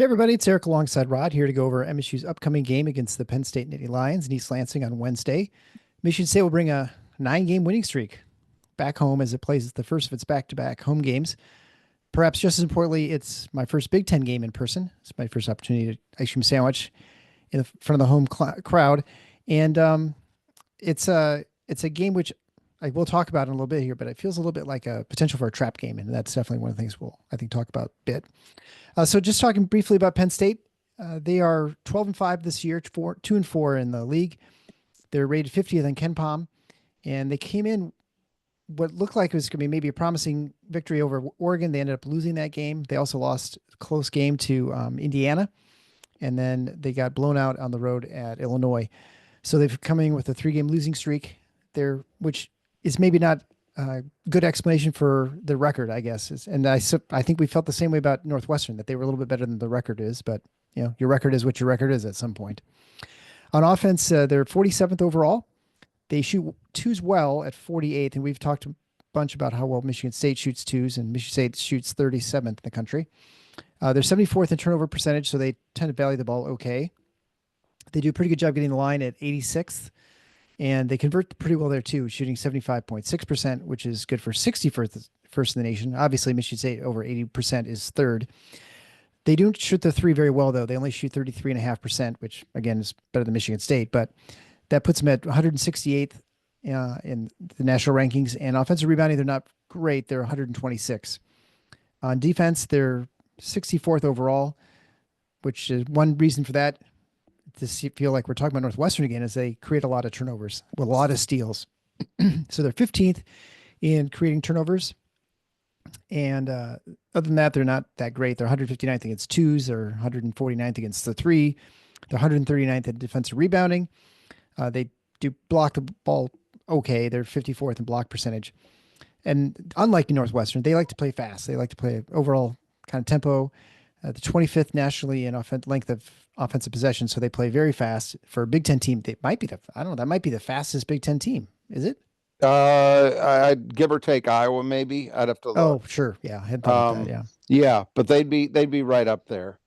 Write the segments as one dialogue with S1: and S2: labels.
S1: Hey everybody, it's Eric alongside Rod here to go over MSU's upcoming game against the Penn State Nittany Lions in East Lansing on Wednesday. Michigan State will bring a 9-game winning streak back home as it plays the first of its back-to-back home games. Perhaps just as importantly, it's my first Big Ten game in person. It's my first opportunity to ice cream sandwich in the front of the home crowd, and it's a game which I will talk about in a little bit here, but it feels a little bit like a potential for a trap game, and that's definitely one of the things we'll talk about a bit. So just talking briefly about Penn State, they are 12-5 this year, 2-4 in the league. They're rated 50th in KenPom, and they came in what looked like it was going to be maybe a promising victory over Oregon. They ended up losing that game. They also lost a close game to Indiana, and then they got blown out on the road at Illinois. So they've come in with a 3-game losing streak there, which is maybe not good explanation for the record, I guess. And I think we felt the same way about Northwestern, that they were a little bit better than the record is, but your record is what your record is at some point. On offense, they're 47th overall. They shoot twos well at 48th, and we've talked a bunch about how well Michigan State shoots twos, and Michigan State shoots 37th in the country. They're 74th in turnover percentage, so they tend to value the ball okay. They do a pretty good job getting the line at 86th. And they convert pretty well there too, shooting 75.6%, which is good for 61st first in the nation. Obviously, Michigan State over 80% is third. They don't shoot the three very well, though. They only shoot 33.5%, which again is better than Michigan State, but that puts them at 168th in the national rankings. And offensive rebounding, they're not great. They're 126. On defense, they're 64th overall, which is one reason for that. To feel like we're talking about Northwestern again, is they create a lot of turnovers with a lot of steals. So they're 15th in creating turnovers. And other than that, they're not that great. They're 159th against twos. They're 149th against the three. They're 139th in defensive rebounding. They do block the ball okay. They're 54th in block percentage. And unlike Northwestern, they like to play fast. They like to play overall kind of tempo. The 25th nationally in length of offensive possession, so they play very fast. For a Big Ten team, they might be that might be the fastest Big Ten team. Is it?
S2: I'd give or take Iowa, maybe. I'd have to look.
S1: Oh, sure, yeah, I had thought that, yeah.
S2: Yeah, but they'd be right up there.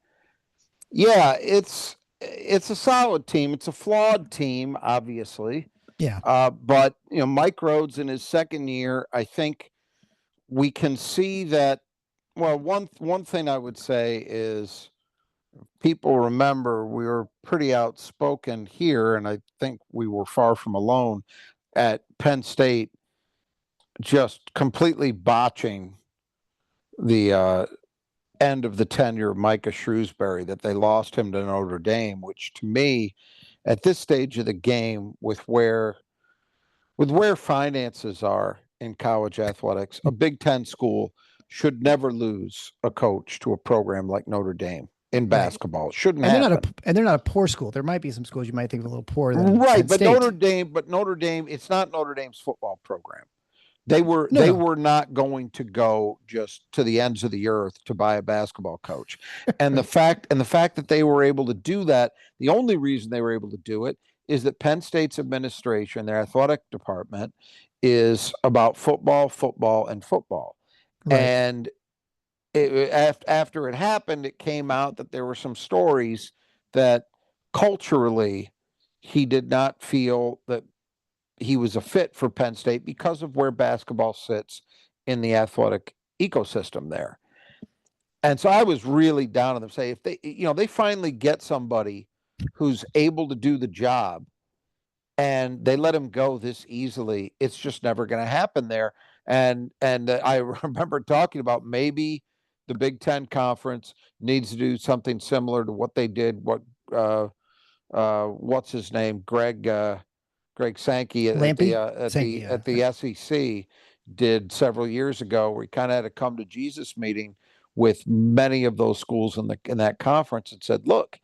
S2: Yeah, it's a solid team. It's a flawed team, obviously.
S1: Yeah.
S2: But Mike Rhodes in his second year, I think we can see that. Well, one thing I would say is people remember we were pretty outspoken here, and I think we were far from alone at Penn State, just completely botching the end of the tenure of Micah Shrewsbury, that they lost him to Notre Dame, which to me, at this stage of the game, with where finances are in college athletics, a Big Ten school should never lose a coach to a program like Notre Dame in basketball. Right. Shouldn't happen.
S1: They're not a poor school. There might be some schools you might think of a little poorer than
S2: right,
S1: Penn
S2: but
S1: State.
S2: Notre Dame, it's not Notre Dame's football program. They were not going to go just to the ends of the earth to buy a basketball coach. And the fact that they were able to do that, the only reason they were able to do it is that Penn State's administration, their athletic department, is about football, and football. Right. And after it happened, it came out that there were some stories that culturally he did not feel that he was a fit for Penn State because of where basketball sits in the athletic ecosystem there. And so I was really down on them. Say, if they finally get somebody who's able to do the job and they let him go this easily, it's just never going to happen there. And I remember talking about maybe the Big Ten Conference needs to do something similar to what they did. What's his name? Greg Sankey at the SEC did several years ago, where he kind of had a come to Jesus meeting with many of those schools in that conference and said, look,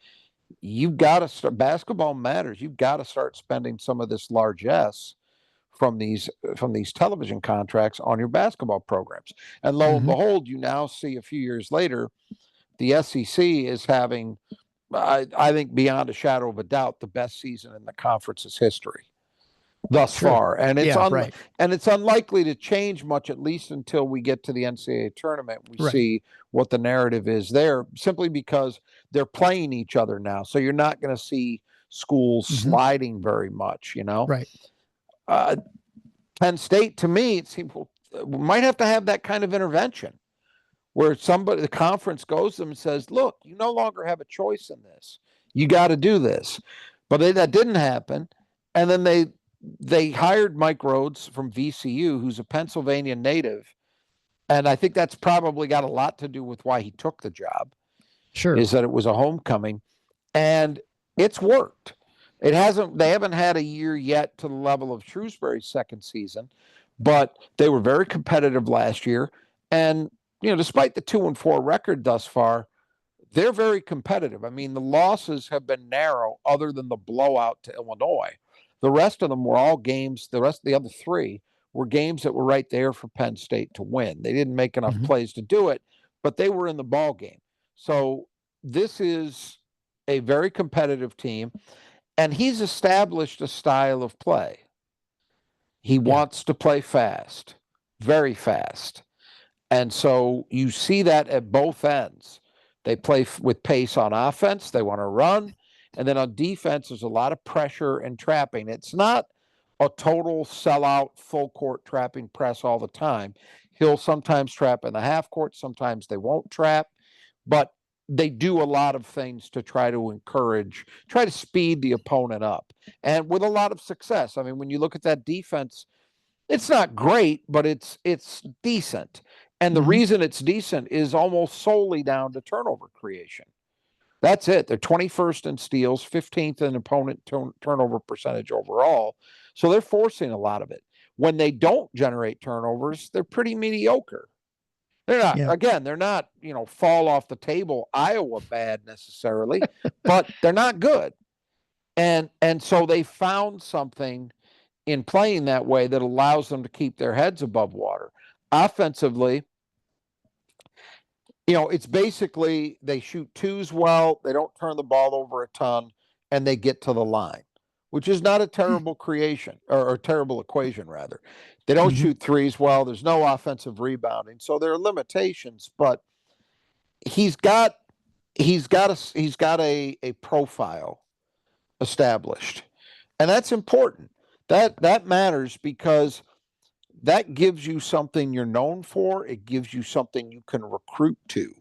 S2: you've got to start, basketball matters. You've got to start spending some of this largesse from these television contracts on your basketball programs. And lo and behold, you now see a few years later, the SEC is having, I think beyond a shadow of a doubt, the best season in the conference's history. thus
S1: Sure.
S2: far, and
S1: Yeah, right.
S2: it's unlikely to change much, at least until we get to the NCAA tournament. We
S1: Right.
S2: see what the narrative is there, simply because they're playing each other now, so you're not going to see schools sliding very much.
S1: Right.
S2: Uh, Penn State, to me, it seems we might have to have that kind of intervention where the conference goes to them and says, "Look, you no longer have a choice in this. You got to do this." But that didn't happen, and then they hired Mike Rhodes from VCU, who's a Pennsylvania native, and I think that's probably got a lot to do with why he took the job.
S1: Sure.
S2: Is that it was a homecoming, and it's worked. It hasn't. They haven't had a year yet to the level of Shrewsbury's second season, but they were very competitive last year, and despite the 2-4 record thus far, they're very competitive. I mean, the losses have been narrow, other than the blowout to Illinois. The rest of them were all games. The rest of the other three were games that were right there for Penn State to win. They didn't make enough plays to do it, but they were in the ball game. So this is a very competitive team, and he's established a style of play. He wants to play fast, very fast. And so you see that at both ends. They play with pace on offense. They want to run. And then on defense, there's a lot of pressure and trapping. It's not a total sellout, full court trapping press all the time. He'll sometimes trap in the half court. Sometimes they won't trap. But they do a lot of things to try to speed the opponent up. And with a lot of success. I mean, when you look at that defense, it's not great, but it's decent. And the reason it's decent is almost solely down to turnover creation. That's it. They're 21st in steals, 15th in opponent turnover percentage overall. So they're forcing a lot of it. When they don't generate turnovers, they're pretty mediocre. They're not, again, they're not, fall off the table Iowa bad necessarily, but they're not good. And so they found something in playing that way that allows them to keep their heads above water. Offensively, it's basically they shoot twos well, they don't turn the ball over a ton, and they get to the line, which is not a terrible creation or a terrible equation, rather. They don't shoot threes well, there's no offensive rebounding, so there are limitations, but he's got a profile established. And that's important. That matters, because that gives you something you're known for. It gives you something you can recruit to.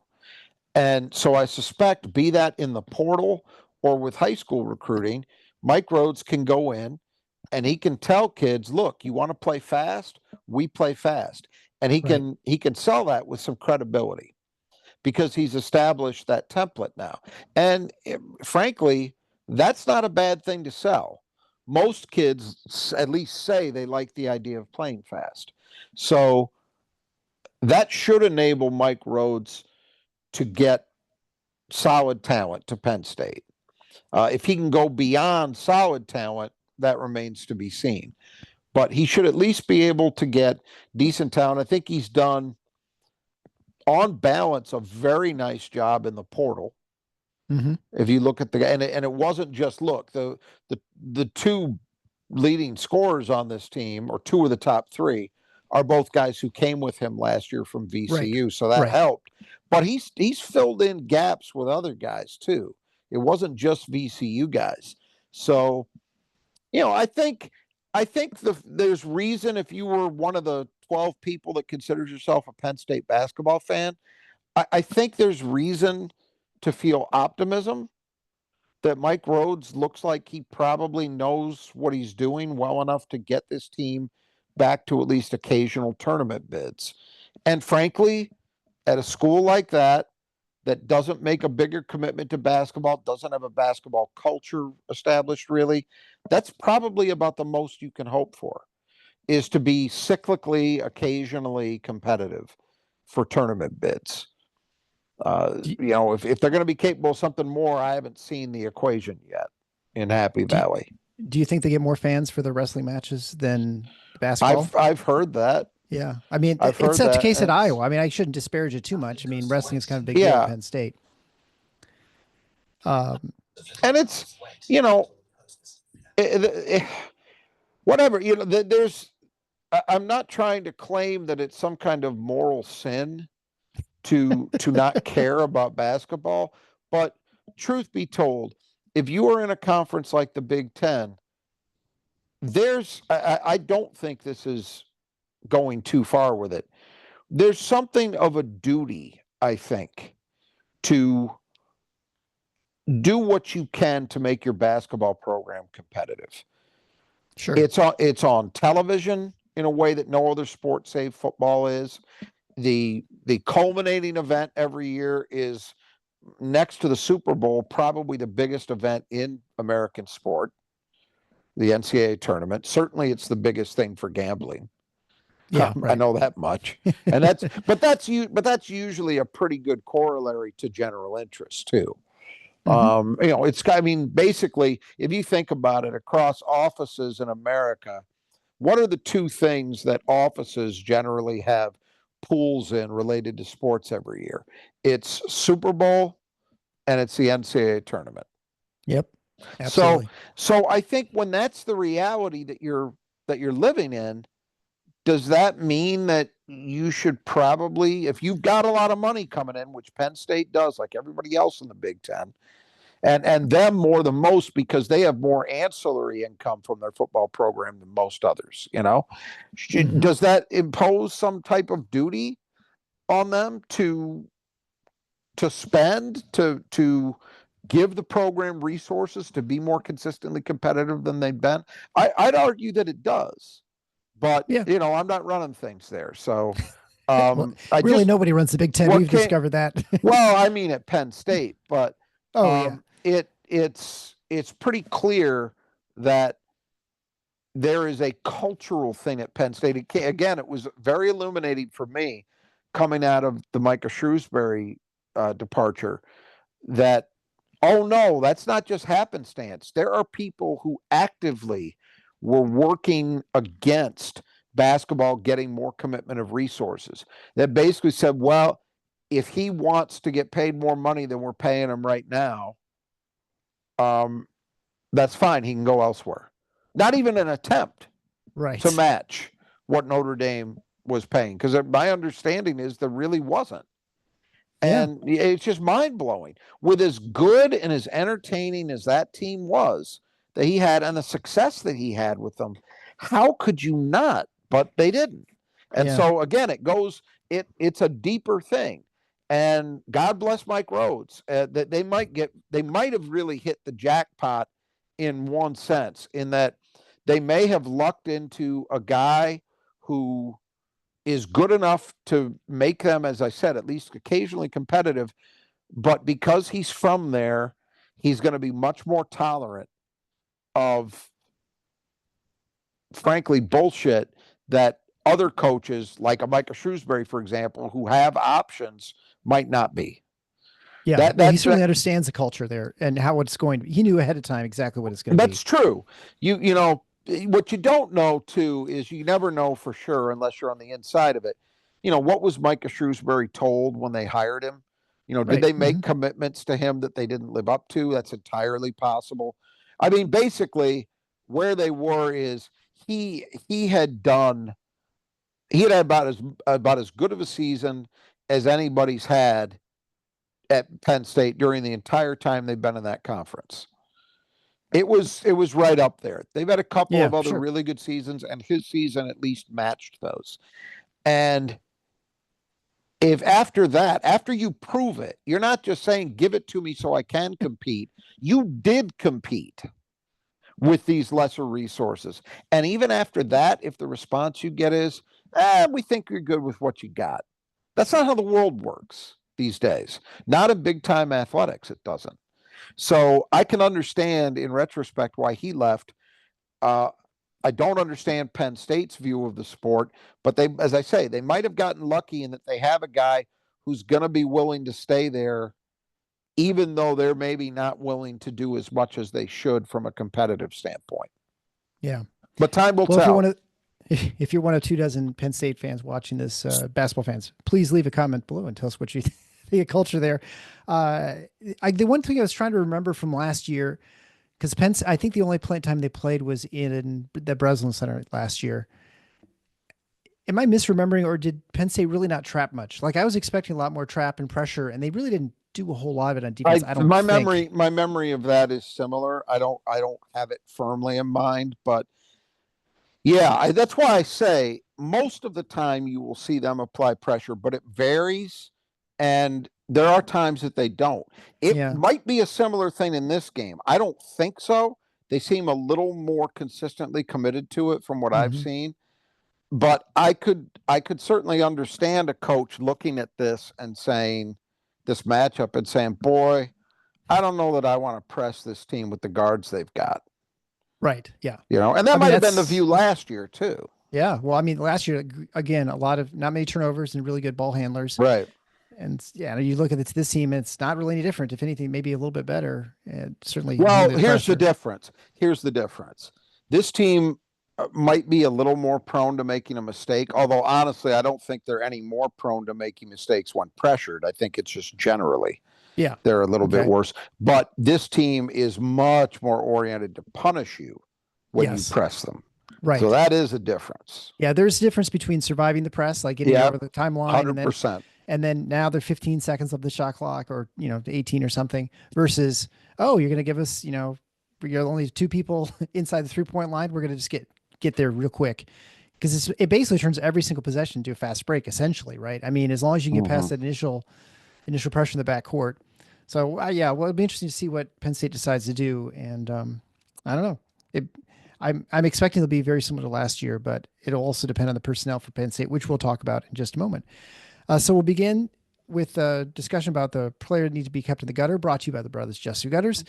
S2: And so I suspect, be that in the portal or with high school recruiting, Mike Rhodes can go in and he can tell kids, look, you want to play fast? We play fast. And he can sell that with some credibility, because he's established that template now. And frankly, that's not a bad thing to sell. Most kids at least say they like the idea of playing fast. So that should enable Mike Rhodes to get solid talent to Penn State. If he can go beyond solid talent, that remains to be seen. But he should at least be able to get decent talent. I think he's done, on balance, a very nice job in the portal. If you look at and it wasn't just the two leading scorers on this team, or two of the top three, are both guys who came with him last year from VCU, so that helped. But he's filled in gaps with other guys too. It wasn't just VCU guys. So, I think there's reason, if you were one of the 12 people that considers yourself a Penn State basketball fan, I think there's reason to feel optimism that Mike Rhodes looks like he probably knows what he's doing well enough to get this team back to at least occasional tournament bids. And frankly, at a school like that doesn't make a bigger commitment to basketball, doesn't have a basketball culture established really, that's probably about the most you can hope for, is to be cyclically, occasionally competitive for tournament bids. If they're going to be capable of something more, I haven't seen the equation yet in Happy Valley.
S1: Do you think they get more fans for the wrestling matches than basketball?
S2: I've heard that.
S1: Yeah. I mean,
S2: I've
S1: it's
S2: heard
S1: such a
S2: that,
S1: case at Iowa. I mean, I shouldn't disparage it too much. I mean, wrestling is kind of a big deal at Penn State.
S2: And it's, whatever, I'm not trying to claim that it's some kind of moral sin to not care about basketball, but truth be told, if you are in a conference like the Big Ten, I don't think this is going too far with it. There's something of a duty, I think, to do what you can to make your basketball program competitive.
S1: Sure.
S2: It's on television in a way that no other sport save football is. The culminating event every year is, next to the Super Bowl, probably the biggest event in American sport, the NCAA tournament. Certainly it's the biggest thing for gambling.
S1: Yeah,
S2: I
S1: right.
S2: know that much. And that's usually a pretty good corollary to general interest too. Basically, if you think about it, across offices in America, what are the two things that offices generally have pools in related to sports every year? It's Super Bowl and it's the NCAA tournament.
S1: Yep. Absolutely.
S2: So I think when that's the reality that you're living in, does that mean that you should probably, if you've got a lot of money coming in, which Penn State does, like everybody else in the Big Ten, and them more than most because they have more ancillary income from their football program than most others, does that impose some type of duty on them to spend, to give the program resources to be more consistently competitive than they've been? I'd argue that it does, but
S1: Yeah.
S2: I'm not running things there. So
S1: Well, really, nobody runs the Big Ten. We've discovered that.
S2: Well, I mean at Penn State, but
S1: Oh, yeah.
S2: It's pretty clear that there is a cultural thing at Penn State. Again, it was very illuminating for me coming out of the Micah Shrewsbury departure that, oh no, that's not just happenstance. There are people who actively were working against basketball getting more commitment of resources, that basically said, well, if he wants to get paid more money than we're paying him right now, that's fine. He can go elsewhere. Not even an attempt to match what Notre Dame was paying, because my understanding is there really wasn't. And it's just mind-blowing. With as good and as entertaining as that team was that he had, and the success that he had with them, how could you not? But they didn't. And so again, it's a deeper thing. And God bless Mike Rhodes. That they might have really hit the jackpot in one sense, in that they may have lucked into a guy who is good enough to make them, as I said, at least occasionally competitive. But because he's from there, he's going to be much more tolerant of, frankly, bullshit that other coaches, like a Micah Shrewsbury, for example, who have options, might not be.
S1: Yeah, he certainly understands the culture there and how it's going. He knew ahead of time exactly what it's going to be.
S2: That's true. You know, what you don't know, too, is you never know for sure unless you're on the inside of it. What was Micah Shrewsbury told when they hired him? Did they make commitments to him that they didn't live up to? That's entirely possible. I mean, basically, where they were is he had about as good of a season as anybody's had at Penn State during the entire time they've been in that conference. It was right up there. They've had a couple of other really good seasons, and his season at least matched those. And if after that, after you prove it, you're not just saying, give it to me so I can compete. You did compete with these lesser resources. And even after that, if the response you get is, we think you're good with what you got. That's not how the world works these days. Not in big time athletics, it doesn't. So I can understand in retrospect why he left. I don't understand Penn State's view of the sport, but as I say, they might have gotten lucky in that they have a guy who's going to be willing to stay there, even though they're maybe not willing to do as much as they should from a competitive standpoint.
S1: Yeah.
S2: But time will tell.
S1: If you're one of 24 Penn State fans watching this, basketball fans, please leave a comment below and tell us what you think of culture there. The one thing I was trying to remember from last year, because I think the only time they played was in the Breslin Center last year. Am I misremembering, or did Penn State really not trap much? Like I was expecting a lot more trap and pressure, and they really didn't do a whole lot of it on defense. I don't think.
S2: My memory of that is similar. I don't have it firmly in mind, but yeah, that's why I say most of the time you will see them apply pressure, but it varies, and there are times that they don't. It
S1: Yeah.
S2: might be a similar thing in this game. I don't think so. They seem a little more consistently committed to it from what I've
S1: Hmm.
S2: seen. But I could certainly understand a coach looking at this matchup and saying, "Boy, I don't know that I want to press this team with the guards they've got."
S1: Right. Yeah.
S2: And that
S1: I mean,
S2: might have been the view
S1: that's
S2: last year too.
S1: yeah. Well, I mean, last year again, a lot of not many turnovers and really good ball handlers.
S2: Right.
S1: And yeah, you look at this team, it's not really any different. If anything, maybe a little bit better. And certainly
S2: Well,
S1: limited
S2: here's the
S1: pressure.
S2: difference. Here's the difference. This team might be a little more prone to making a mistake, although honestly, I don't think they're any more prone to making mistakes when pressured. I think it's just generally
S1: Yeah.
S2: they're a little bit
S1: Okay.
S2: worse. But this team is much more oriented to punish you when you
S1: Yes.
S2: press them. So
S1: Right.
S2: that is a difference.
S1: Yeah. There's a difference between surviving the press, like getting it
S2: Yeah,
S1: over the timeline,
S2: 100%.
S1: and then now they're 15 seconds of the shot clock, or 18 or something, versus, oh, you're going to give us, you're only two people inside the 3-point line, we're going to just get there real quick, because it basically turns every single possession into a fast break essentially, right? I mean, as long as you can get past
S2: Mm-hmm.
S1: that initial pressure in the backcourt. So yeah, well, it'll be interesting to see what Penn State decides to do, and I don't know. It, I'm expecting it'll be very similar to last year, but it'll also depend on the personnel for Penn State, which we'll talk about in just a moment. So we'll begin with a discussion about the player that needs to be kept in the gutter, brought to you by the brothers Just Your Gutters.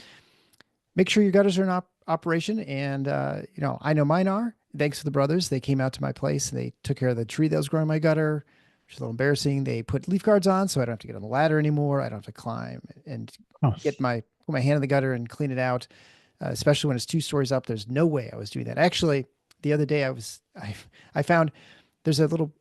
S1: Make sure your gutters are in operation, and I know mine are. Thanks to the brothers, they came out to my place and they took care of the tree that was growing in my gutter, which is a little embarrassing. They put leaf guards on, so I don't have to get on the ladder anymore. I don't have to climb and
S2: Oh.
S1: put my hand in the gutter and clean it out. Especially when it's 2 stories up. There's no way I was doing that. Actually, the other day I found there's a little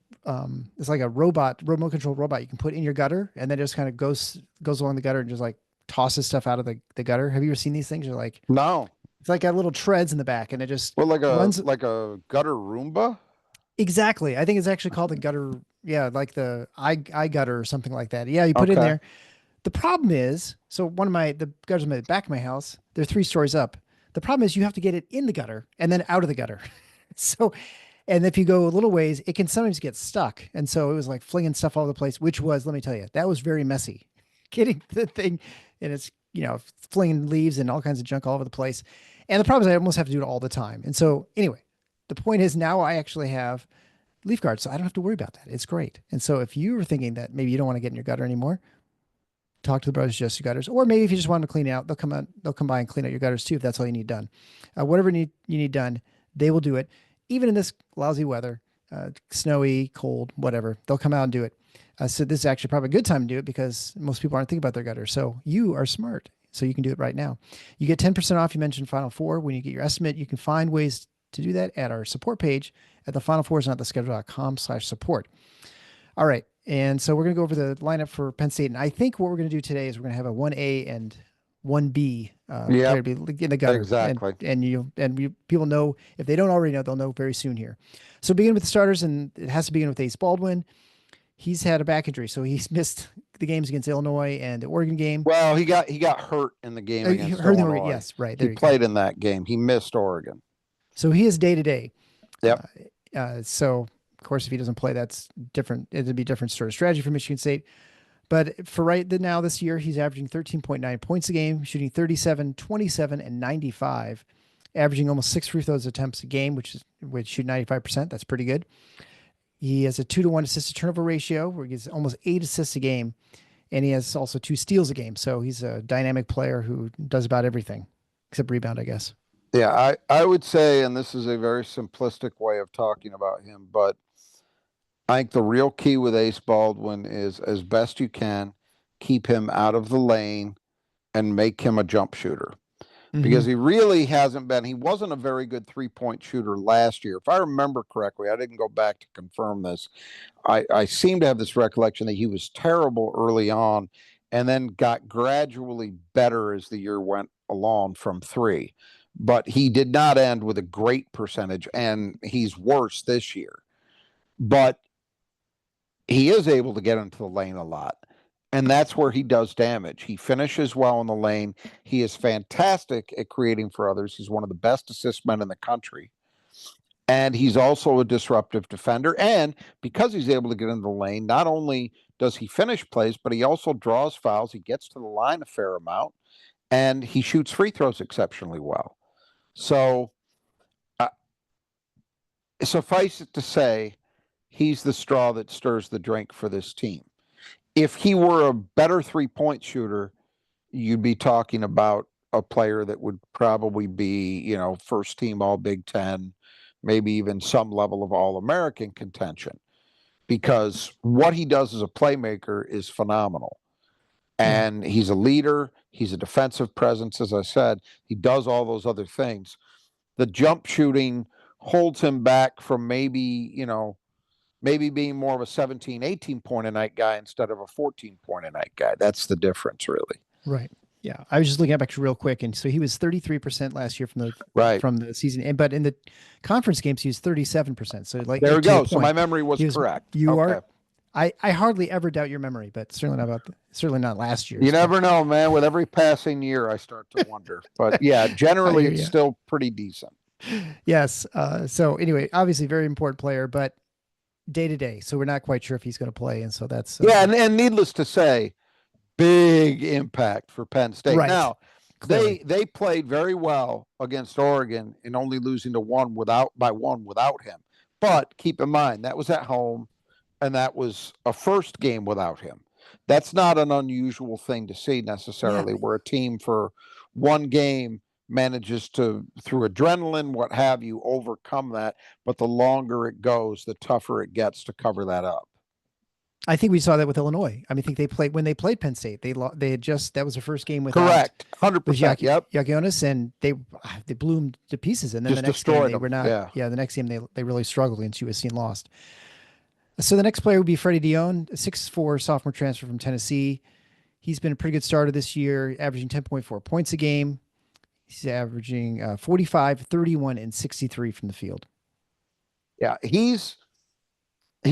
S1: it's like a remote control robot you can put in your gutter, and then it just kind of goes along the gutter and just like tosses stuff out of the gutter. Have you ever seen these things? You're like,
S2: No.
S1: it's like got little treads in the back, and it just
S2: Well,
S1: runs.
S2: like a gutter Roomba.
S1: Exactly. I think it's actually called the gutter. Yeah, like the eye gutter or something like that. Yeah, you put it in
S2: Okay.
S1: there. The problem is, so the gutters in the back of my house, they're 3 stories up. The problem is you have to get it in the gutter and then out of the gutter. So, and if you go a little ways, it can sometimes get stuck. And so it was like flinging stuff all over the place, which was, let me tell you, that was very messy. Getting the thing, and it's, flinging leaves and all kinds of junk all over the place. And the problem is I almost have to do it all the time. And so anyway, the point is now I actually have leaf guards, so I don't have to worry about that. It's great. And so if you were thinking that maybe you don't want to get in your gutter anymore, talk to the brothers Just Your Gutters, or maybe if you just want to clean it out, they'll come by and clean out your gutters too if that's all you need done. Whatever you need done, they will do it, even in this lousy weather, snowy, cold, whatever. They'll come out and do it. So this is actually probably a good time to do it because most people aren't thinking about their gutters. So you are smart, so you can do it right now. You get 10% off. You mentioned Final Four when you get your estimate. You can find ways to do that at our support page at the Final Four is not the schedule.com/support. All right. And so we're going to go over the lineup for Penn State. And I think what we're going to do today is we're going to have a 1A and 1B player
S2: Yep.
S1: to be in the gutter.
S2: Exactly.
S1: People know, if they don't already know, they'll know very soon here. So begin with the starters, and it has to begin with Ace Baldwin. He's had a back injury, so he's missed the games against Illinois and the Oregon game.
S2: Well, he got hurt in the game against Illinois.
S1: Yes, right.
S2: He
S1: There you go.
S2: played in that game. He missed Oregon.
S1: So he is day to day.
S2: Yep.
S1: So of course, if he doesn't play, that's different. It'd be different sort of strategy for Michigan State. But for now this year, he's averaging 13.9 points a game, shooting 37, 27, and 95, averaging almost 6 free throws attempts a game, which shoot 95%. That's pretty good. He has a 2-to-1 assist to turnover ratio where he gets almost 8 assists a game. And he has also 2 steals a game. So he's a dynamic player who does about everything except rebound, I guess.
S2: Yeah, I would say, and this is a very simplistic way of talking about him, but I think the real key with Ace Baldwin is, as best you can, keep him out of the lane and make him a jump shooter. Because he really hasn't been. He wasn't a very good 3-point shooter last year. If I remember correctly, I didn't go back to confirm this. I seem to have this recollection that he was terrible early on and then got gradually better as the year went alone from 3, but he did not end with a great percentage, and he's worse this year. But he is able to get into the lane a lot, and that's where he does damage. He finishes well in the lane. He is fantastic at creating for others. He's one of the best assist men in the country. And he's also a disruptive defender. And because he's able to get into the lane, not only does he finish plays, but he also draws fouls. He gets to the line a fair amount, and he shoots free throws exceptionally well. So suffice it to say, he's the straw that stirs the drink for this team. If he were a better three-point shooter, you'd be talking about a player that would probably be, first team All Big Ten, maybe even some level of All-American contention, because what he does as a playmaker is phenomenal. And he's a leader. He's a defensive presence, as I said. He does all those other things. The jump shooting holds him back from maybe being more of a 17, 18 point a night guy instead of a 14 point a night guy. That's the difference, really.
S1: Right. Yeah. I was just looking back real quick. And so he was 33% last year from the season. But in the conference games, he was 37%. So
S2: there we go. So my memory was correct.
S1: I hardly ever doubt your memory, but certainly not last year.
S2: You never know, man. With every passing year, I start to wonder. But yeah, generally it's still pretty decent.
S1: Yes. So anyway, obviously very important player, but day to day. So we're not quite sure if he's going to play. And so that's
S2: and needless to say, big impact for Penn State. Right. Now, they played very well against Oregon in only losing to one without him. But keep in mind, that was at home, and that was a first game without him. That's not an unusual thing to see necessarily, where a team for one game manages to, through adrenaline, what have you, overcome that. But the longer it goes, the tougher it gets to cover that up.
S1: I think we saw that with Illinois. I mean, I think when they played Penn State, that was their first game with
S2: correct 100%. Yep,
S1: Yagonis, and they blew them to pieces. And then the next game they were not. Yeah, the next game they really struggled against USC and lost. So the next player would be Freddie Dion, a 6'4" sophomore transfer from Tennessee. He's been a pretty good starter this year, averaging 10.4 points a game. He's averaging 45, 31, and 63 from the field.
S2: Yeah, he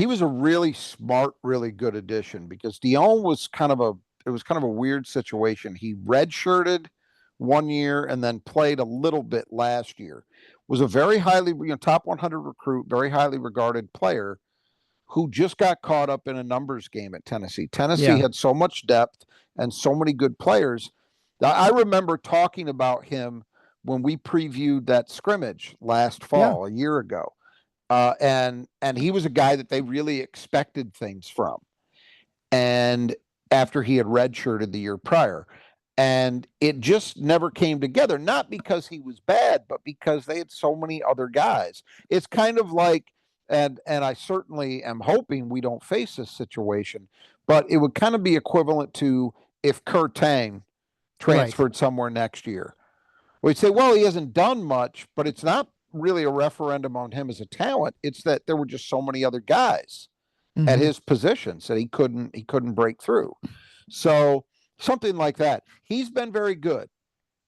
S2: was a really smart, really good addition, because Dion was kind of a weird situation. He redshirted one year and then played a little bit last year. Was a very highly, top 100 recruit, very highly regarded player who just got caught up in a numbers game at Tennessee. Tennessee had so much depth and so many good players. I remember talking about him when we previewed that scrimmage last fall, a year ago. And he was a guy that they really expected things from. And after he had redshirted the year prior, and it just never came together, not because he was bad, but because they had so many other guys. It's kind of like, and I certainly am hoping we don't face this situation, but it would kind of be equivalent to if Kurt Tang transferred somewhere next year. We'd say, well, he hasn't done much, but it's not really a referendum on him as a talent. It's that there were just so many other guys at his positions that he couldn't break through. So something like that. He's been very good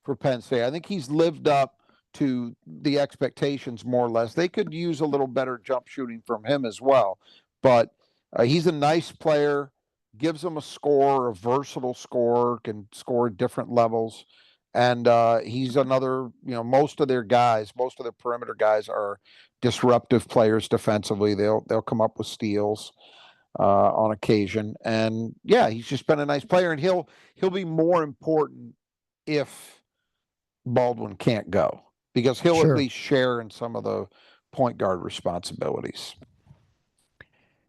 S2: for Penn State. I think he's lived up to the expectations more or less. They could use a little better jump shooting from him as well, but he's a nice player, gives them a versatile scorer, can score at different levels. And he's another, most of their perimeter guys are disruptive players defensively. They'll come up with steals on occasion. And he's just been a nice player, and he'll be more important if Baldwin can't go, because he'll at least share in some of the point guard responsibilities.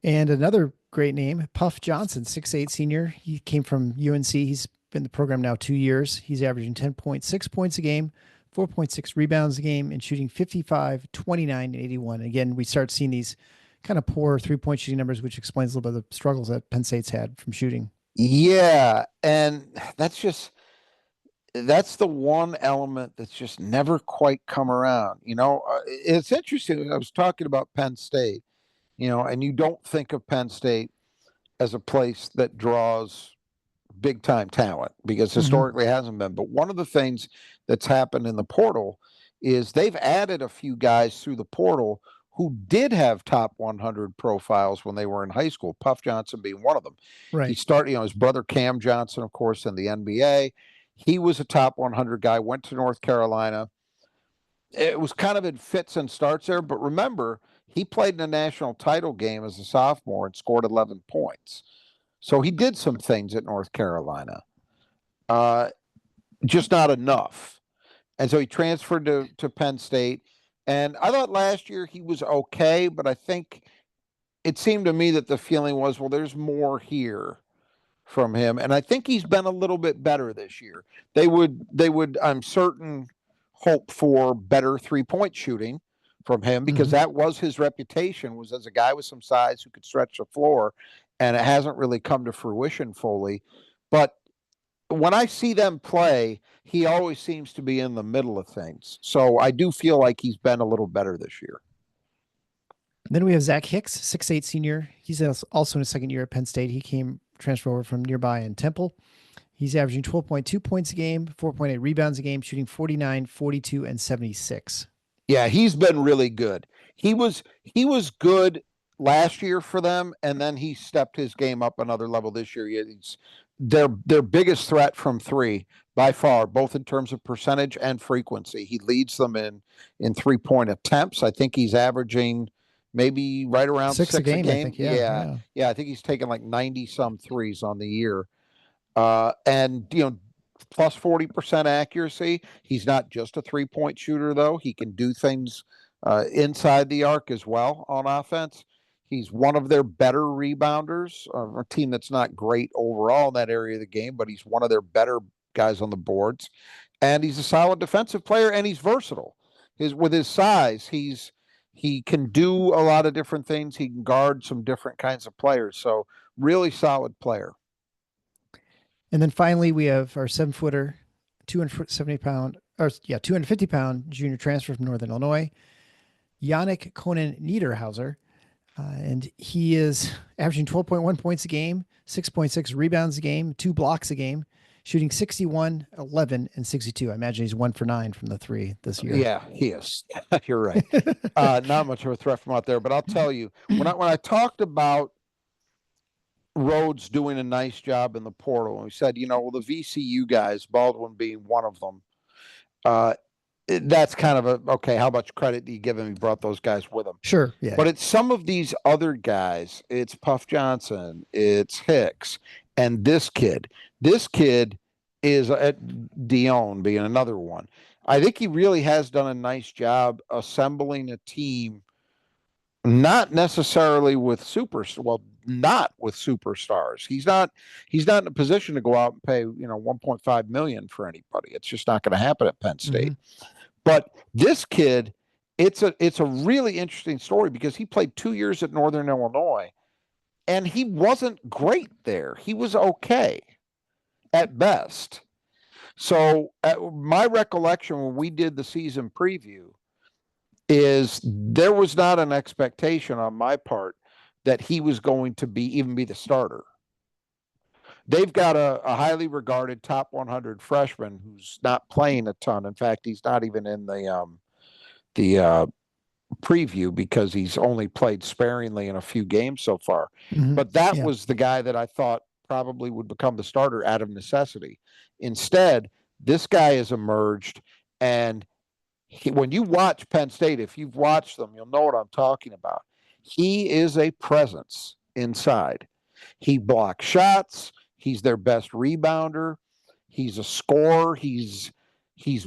S1: And another great name, Puff Johnson, 6'8" senior. He came from UNC. He's been in the program now 2 years. He's averaging 10.6 points a game, 4.6 rebounds a game, and shooting 55, 29, and 81. Again, we start seeing these kind of poor three-point shooting numbers, which explains a little bit of the struggles that Penn State's had from shooting.
S2: Yeah, and that's the one element that's just never quite come around. It's interesting. I was talking about Penn State, and you don't think of Penn State as a place that draws big time talent because historically hasn't been. But one of the things that's happened in the portal is they've added a few guys through the portal who did have top 100 profiles when they were in high school, Puff Johnson being one of them.
S1: Right.
S2: He started, his brother Cam Johnson, of course, in the NBA. He was a top 100 guy, went to North Carolina. It was kind of in fits and starts there, but remember, he played in a national title game as a sophomore and scored 11 points. So he did some things at North Carolina, just not enough. And so he transferred to Penn State. And I thought last year he was okay, but I think it seemed to me that the feeling was, well, there's more here from him. And I think he's been a little bit better this year. They would, I'm certain, hope for better 3-point shooting from him because that was his reputation, was as a guy with some size who could stretch the floor. And it hasn't really come to fruition fully. But when I see them play, he always seems to be in the middle of things. So I do feel like he's been a little better this year.
S1: Then we have Zach Hicks, 6'8" senior. He's also in his second year at Penn State. He transferred over from nearby in Temple. He's averaging 12.2 points a game, 4.8 rebounds a game, shooting 49, 42, and 76.
S2: Yeah, he's been really good. He was good last year for them, and then he stepped his game up another level this year. He's their biggest threat from three by far, both in terms of percentage and frequency. He leads them in 3-point attempts. I think he's averaging maybe right around six a game. I think, yeah. I think he's taken like 90 some threes on the year. And plus 40% accuracy. He's not just a 3-point shooter though. He can do things inside the arc as well on offense. He's one of their better rebounders, a team that's not great overall in that area of the game, but he's one of their better guys on the boards. And he's a solid defensive player, and he's versatile. With his size, he can do a lot of different things. He can guard some different kinds of players. So really solid player.
S1: And then finally, we have our 7-footer, 250-pound junior transfer from Northern Illinois, Yannick Conan Niederhauser. And he is averaging 12.1 points a game, 6.6 rebounds a game, 2 blocks a game, shooting 61, 11, and 62. I imagine he's 1 for 9 from the three this year.
S2: Yeah, he is. You're right. Not much of a threat from out there, but I'll tell you, when I talked about Rhodes doing a nice job in the portal, and we said, the VCU guys, Baldwin being one of them, that's kind of okay, how much credit do you give him? He brought those guys with him.
S1: Sure, yeah.
S2: But it's some of these other guys. It's Puff Johnson, it's Hicks, and this kid. This kid is Dion being another one. I think he really has done a nice job assembling a team, not necessarily with not with superstars. He's not in a position to go out and pay, $1.5 million for anybody. It's just not going to happen at Penn State. But this kid, it's a really interesting story because he played 2 years at Northern Illinois and he wasn't great there. He was okay at best. So my recollection when we did the season preview is there was not an expectation on my part that he was going to even be the starter. They've got a highly regarded top 100 freshman who's not playing a ton. In fact, he's not even in the preview because he's only played sparingly in a few games so far. But that was the guy that I thought probably would become the starter out of necessity. Instead, this guy has emerged, and when you watch Penn State, if you've watched them, you'll know what I'm talking about. He is a presence inside. He blocks shots. He's their best rebounder. He's a scorer. He's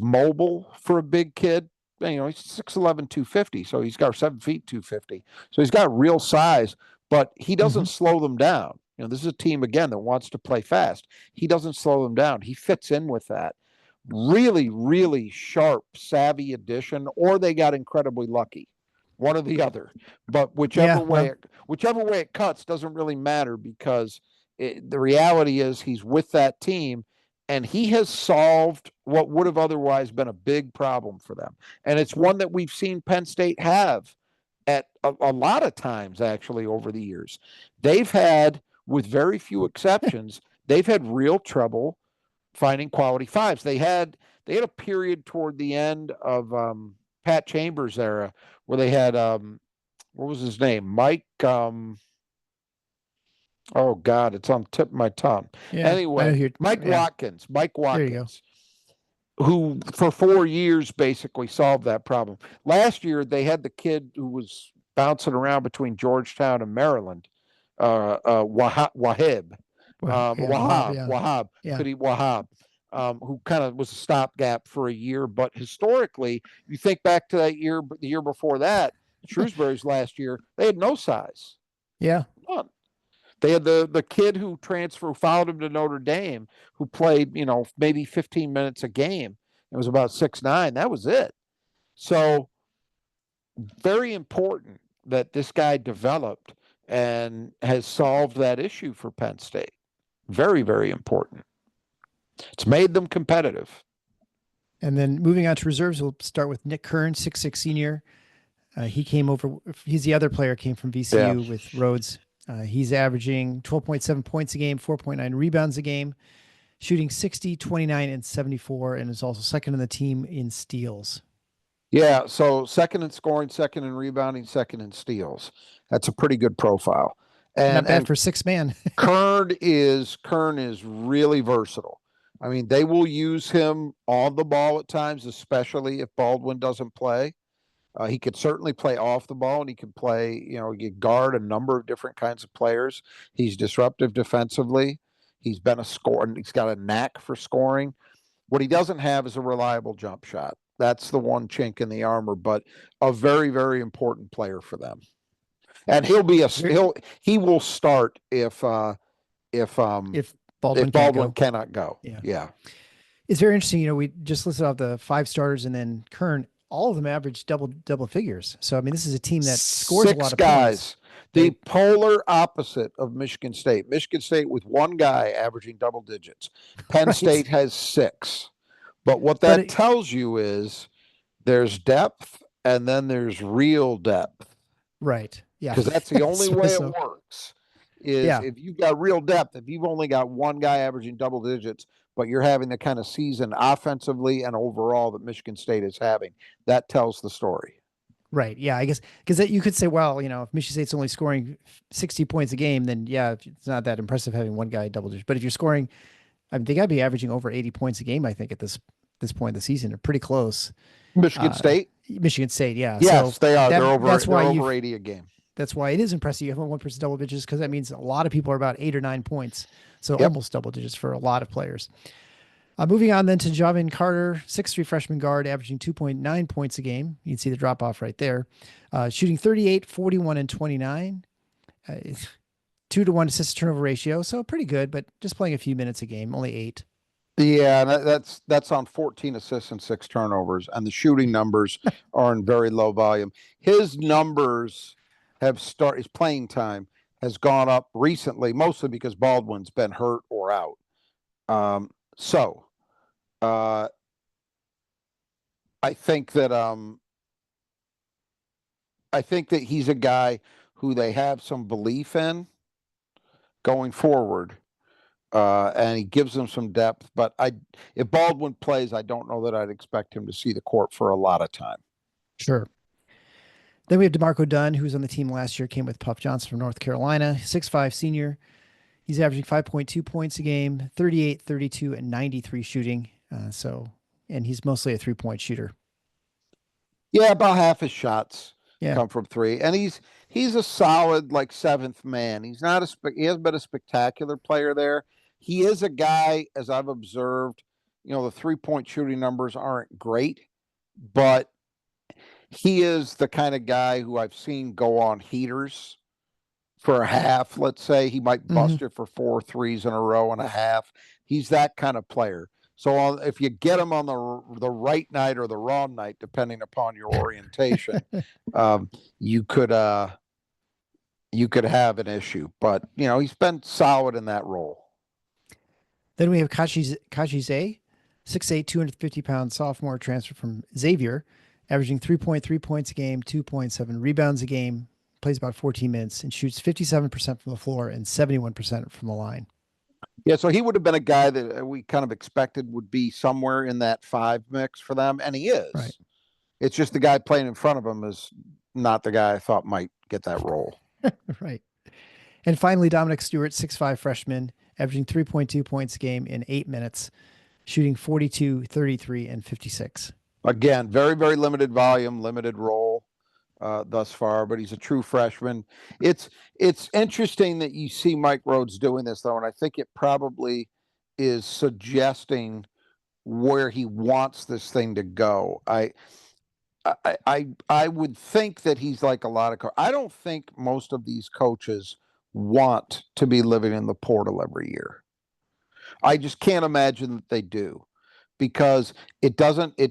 S2: mobile for a big kid. He's 6'11", 250. So he's got 7 feet, 250. So he's got real size, but he doesn't slow them down. This is a team, again, that wants to play fast. He doesn't slow them down. He fits in with that. Really, really sharp, savvy addition, or they got incredibly lucky. One or the other. But whichever way it cuts doesn't really matter because the reality is he's with that team and he has solved what would have otherwise been a big problem for them. And it's one that we've seen Penn State have at a lot of times actually over the years. They've had, with very few exceptions, they've had real trouble finding quality fives. They had a period toward the end of Pat Chambers' era where they had what was his name? Mike oh God, it's on the tip of my tongue.
S1: Yeah, I know
S2: Anyway,
S1: you're.
S2: Mike
S1: Yeah,
S2: Watkins. Mike
S1: there you go.
S2: Watkins, who for 4 years basically solved that problem. Last year they had the kid who was bouncing around between Georgetown and Maryland, Wahib,
S1: Well, yeah, Wahab. Yeah,
S2: Wahab,
S1: yeah,
S2: Khalid Wahab, who kind of was a stopgap for a year. But historically, you think back to that year, the year before that, Shrewsbury's last year, they had no size,
S1: yeah.
S2: none. They had the kid who followed him to Notre Dame, who played, maybe 15 minutes a game. It was about 6'9". That was it. So very important that this guy developed and has solved that issue for Penn State. Very, very important. It's made them competitive.
S1: And then moving on to reserves, we'll start with Nick Kern, 6'6" senior. He came over. He's the other player, came from VCU with Rhodes. He's averaging 12.7 points a game, 4.9 rebounds a game, shooting 60, 29, and 74, and is also second in the team in steals.
S2: Yeah, so second in scoring, second in rebounding, second in steals. That's a pretty good profile. And
S1: not bad for 6-man.
S2: Kern is really versatile. I mean, they will use him on the ball at times, especially if Baldwin doesn't play. He could certainly play off the ball, and he can play, he can guard a number of different kinds of players. He's disruptive defensively. He's been a scorer, and he's got a knack for scoring. What he doesn't have is a reliable jump shot. That's the one chink in the armor, but a very, very important player for them. And he will start if Baldwin cannot go. Yeah.
S1: It's very interesting. We just listed off the 5 starters, and then Kern, all of them average double figures. So, I mean, this is a team that scores a lot of
S2: guys.
S1: points.
S2: The polar opposite of Michigan State. Michigan State with one guy averaging double digits. Penn State has 6. But what that tells you is there's depth, and then there's real depth.
S1: Right. Yeah.
S2: Because that's the only way it works. If you've got real depth, if you've only got one guy averaging double digits, but you're having the kind of season offensively and overall that Michigan State is having, that tells the story.
S1: Right. Yeah, I guess because you could say, well, if Michigan State's only scoring 60 points a game, then yeah, it's not that impressive having one guy double digits. But if you're scoring, I mean, they got to be averaging over 80 points a game, I think, at this point of the season. They're pretty close.
S2: Michigan State?
S1: Michigan State, yeah.
S2: Yes, so they are. They're over 80 a game.
S1: That's why it is impressive. You have one person double digits, because that means a lot of people are about 8 or 9 points. So almost double digits for a lot of players. Moving on then to Javin Carter, 6'3" freshman guard, averaging 2.9 points a game. You can see the drop off right there. Shooting 38, 41, and 29. 2-to-1 assist turnover ratio. So pretty good, but just playing a few minutes a game, only 8.
S2: Yeah, that's on 14 assists and 6 turnovers, and the shooting numbers are in very low volume. His numbers his playing time has gone up recently, mostly because Baldwin's been hurt or out. I think that he's a guy who they have some belief in going forward. And he gives them some depth, but if Baldwin plays, I don't know that I'd expect him to see the court for a lot of time.
S1: Sure. Then we have DeMarco Dunn, who was on the team last year, came with Puff Johnson from North Carolina, 6'5" senior. He's averaging 5.2 points a game, 38, 32, and 93 shooting. And he's mostly a 3-point shooter.
S2: Yeah, about half his shots come from 3, and he's a solid 7th man. He hasn't been a spectacular player there. He is a guy, as I've observed, the 3-point shooting numbers aren't great, but he is the kind of guy who I've seen go on heaters for a half. Let's say he might bust it for 4 threes in a row and a half. He's that kind of player. So if you get him on the right night or the wrong night, depending upon your orientation, you could have an issue. But he's been solid in that role.
S1: Then we have Kashi Zay, 6'8", 250-pound sophomore transfer from Xavier, averaging 3.3 points a game, 2.7 rebounds a game, plays about 14 minutes, and shoots 57% from the floor and 71% from the line.
S2: Yeah, so he would have been a guy that we kind of expected would be somewhere in that 5 mix for them, and he
S1: Right.
S2: is. It's just the guy playing in front of him is not the guy I thought might get that role.
S1: Right. And finally, Dominic Stewart, 6'5" freshman, averaging 3.2 points a game in 8 minutes, shooting 42, 33, and 56.
S2: Again, very, very limited volume, limited role thus far, but he's a true freshman. It's interesting that you see Mike Rhodes doing this, though, and I think it probably is suggesting where he wants this thing to go. I would think that he's like a lot of I don't think most of these coaches want to be living in the portal every year. I just can't imagine that they do, because it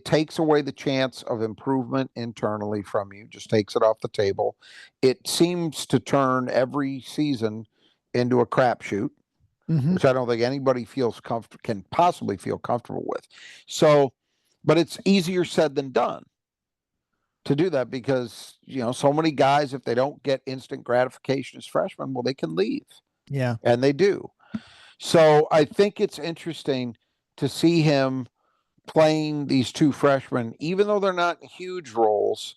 S2: takes away the chance of improvement internally from you, just takes it off the table. It seems to turn every season into a crapshoot, which I don't think anybody can possibly feel comfortable with. So, but it's easier said than done to do that, because so many guys, if they don't get instant gratification as freshmen, well, they can leave.
S1: Yeah.
S2: And they do. So I think it's interesting to see him playing these two freshmen, even though they're not huge roles.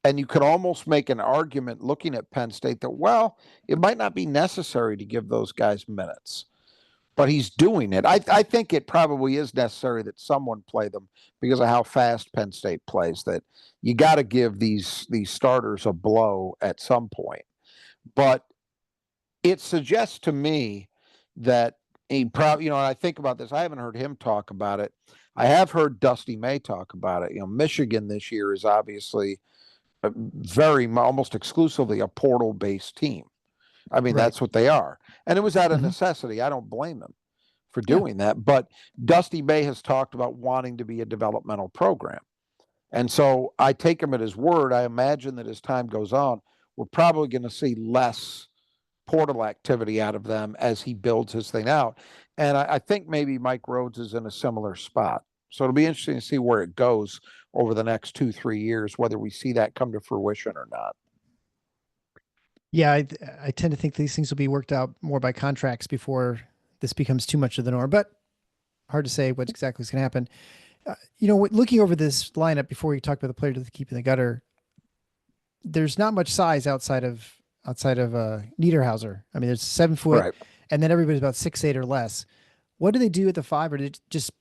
S2: And you could almost make an argument looking at Penn State that, well, it might not be necessary to give those guys minutes, but he's doing it. I think it probably is necessary that someone play them because of how fast Penn State plays, that you got to give these starters a blow at some point. But it suggests to me that he probably, I think about this. I haven't heard him talk about it. I have heard Dusty May talk about it. Michigan this year is obviously almost exclusively a portal-based team. I mean, that's what they are. And it was out of necessity. I don't blame them for doing that. But Dusty May has talked about wanting to be a developmental program. And so I take him at his word. I imagine that as time goes on, we're probably going to see less portal activity out of them as he builds his thing out. And I think maybe Mike Rhodes is in a similar spot. So it'll be interesting to see where it goes over the next 2-3 years, whether we see that come to fruition or not.
S1: Yeah, I tend to think these things will be worked out more by contracts before this becomes too much of the norm, but hard to say what exactly is going to happen. Looking over this lineup before we talk about the player to keep in the gutter, there's not much size outside of Niederhauser. I mean, there's 7 foot, and then everybody's about 6'8" or less. What do they do at the 5, or do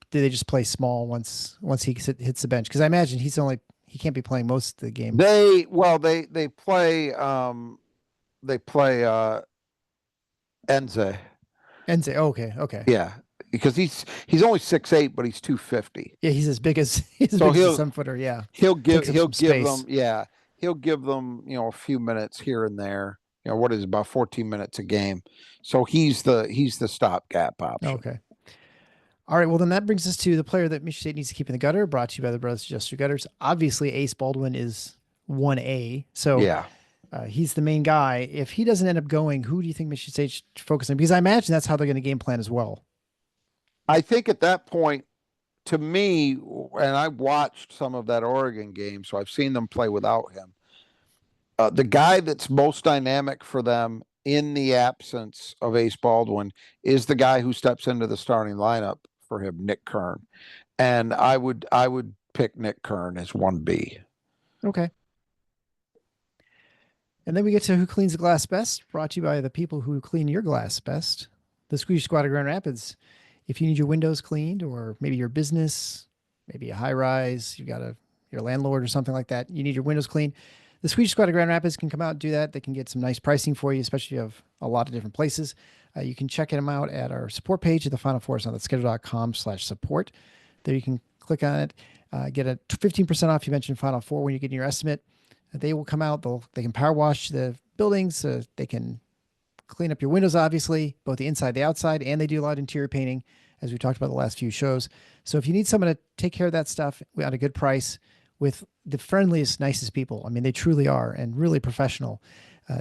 S1: they just play small once he hits the bench? Because I imagine he can't be playing most of the game.
S2: They play Enze.
S1: Enze, okay.
S2: Yeah, because he's only 6'8", but he's 250.
S1: Yeah, he's as big as a 7-footer. Yeah,
S2: he'll give them a few minutes here and there. What is it, about 14 minutes a game. So he's the stopgap option.
S1: Okay. All right. Well, then that brings us to the player that Michigan State needs to keep in the gutter. Brought to you by the Brothers Adjust Your Gutters. Obviously, Ace Baldwin is 1A. So
S2: yeah.
S1: He's the main guy. If he doesn't end up going, who do you think Michigan State should focus on? Because I imagine that's how they're going to game plan as well.
S2: I think at that point, to me, and I watched some of that Oregon game, so I've seen them play without him. The guy that's most dynamic for them in the absence of Ace Baldwin is the guy who steps into the starting lineup for him, Nick Kern. And I would pick Nick Kern as 1B.
S1: Okay. And then we get to who cleans the glass best, brought to you by the people who clean your glass best, the Squeeze Squad of Grand Rapids. If you need your windows cleaned, or maybe your business, maybe a high rise, you got your landlord or something like that, you need your windows cleaned, the Squeeze Squad of Grand Rapids can come out and do that. They can get some nice pricing for you, especially if you have a lot of different places. You can check them out at our support page at the Final Four on the schedule.com/support. There you can click on it, get a 15% off. You mentioned Final Four when you get your estimate. They will come out. They can power wash the buildings. They can clean up your windows, obviously, both the inside, the outside, and they do a lot of interior painting, as we talked about the last few shows. So if you need someone to take care of that stuff at a good price with the friendliest, nicest people, I mean, they truly are, and really professional.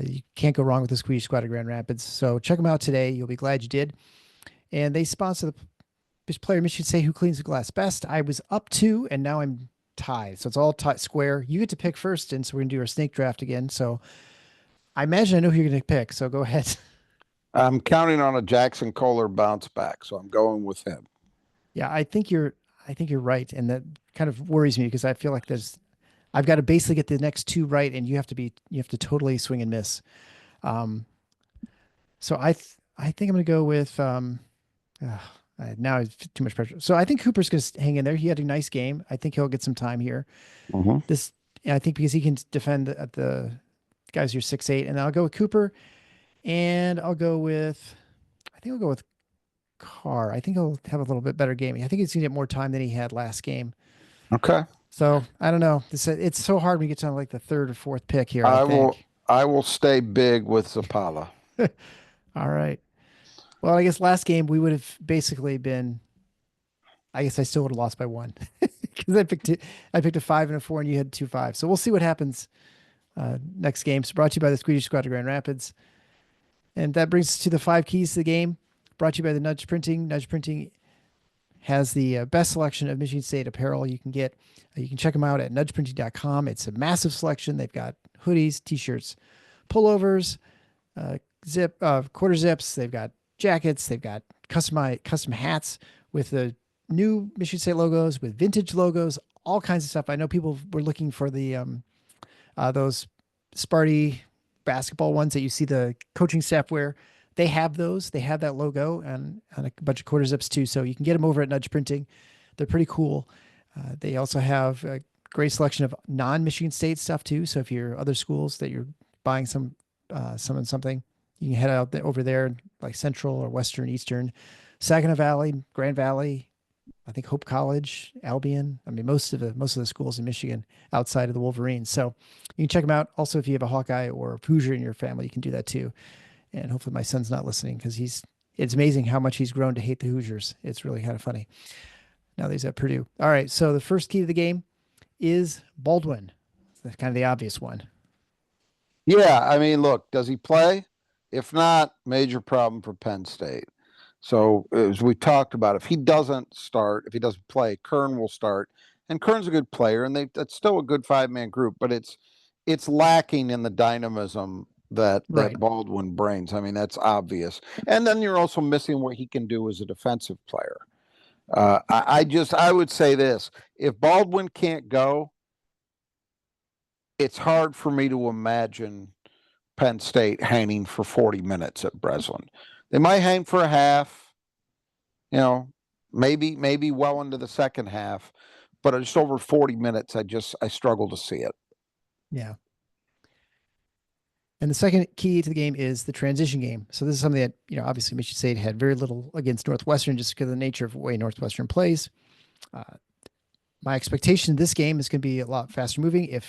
S1: You can't go wrong with the Squeeze Squad of Grand Rapids. So check them out today. You'll be glad you did. And they sponsor the player Michigan State who cleans the glass best. I was up 2, and now I'm tied. So it's all square. You get to pick first, and so we're going to do our snake draft again. So I imagine I know who you're going to pick. So go ahead.
S2: I'm counting on a Jackson Kohler bounce back, so I'm going with him.
S1: Yeah, I think you're right, and that kind of worries me because I feel like I've got to basically get the next two right, and you have to totally swing and miss. Um, so I think I'm going to go with now it's too much pressure. So I think Cooper's going to hang in there. He had a nice game. I think he'll get some time here.
S2: Mm-hmm.
S1: This I think because he can defend at the guys who are 6'8", and I'll go with Cooper, and I think I'll go with Carr. I think he'll have a little bit better game. I think he's going to get more time than he had last game.
S2: Okay.
S1: So I don't know. It's so hard when you get to like the third or fourth pick here, I
S2: I will
S1: think.
S2: I will stay big with Zapala.
S1: All right. Well, I guess last game we would have basically been. I guess I still would have lost by one because I picked a 5 and a 4, and you had 2 5. So we'll see what happens next game. So brought to you by the Squeegee Squad of Grand Rapids, and that brings us to the 5 keys to the game. Brought to you by the Nudge Printing. Nudge Printing has the best selection of Michigan State apparel you can get. You can check them out at nudgeprinting.com. It's a massive selection. They've got hoodies, t-shirts, pullovers, quarter zips. They've got jackets. They've got custom hats with the new Michigan State logos, with vintage logos, all kinds of stuff. I know people were looking for the those Sparty basketball ones that you see the coaching staff wear. They have those. They have that logo and a bunch of quarter zips too. So you can get them over at Nudge Printing. They're pretty cool. They also have a great selection of non-Michigan State stuff too. So if you're other schools that you're buying something, you can head out over there, like Central or Western, Eastern, Saginaw Valley, Grand Valley. I think Hope College, Albion. I mean, most of the schools in Michigan outside of the Wolverines. So you can check them out. Also, if you have a Hawkeye or a Hoosier in your family, you can do that too. And hopefully my son's not listening because it's amazing how much he's grown to hate the Hoosiers. It's really kind of funny. Now that he's at Purdue. All right. So the first key to the game is Baldwin. That's kind of the obvious one.
S2: Yeah, I mean, look, does he play? If not, major problem for Penn State. So as we talked about, if he doesn't start, if he doesn't play, Kern will start. And Kern's a good player, and that's still a good 5-man group, but it's lacking in the dynamism that
S1: Right.
S2: Baldwin brings. I mean, that's obvious. And then you're also missing what he can do as a defensive player. I would say this: if Baldwin can't go, it's hard for me to imagine Penn State hanging for 40 minutes at Breslin. They might hang for a half, you know, maybe well into the second half, but just over 40 minutes, I struggle to see it.
S1: Yeah. And the second key to the game is the transition game. So this is something that, obviously Michigan State had very little against Northwestern just because of the nature of the way Northwestern plays. Uh, my expectation in this game is going to be a lot faster moving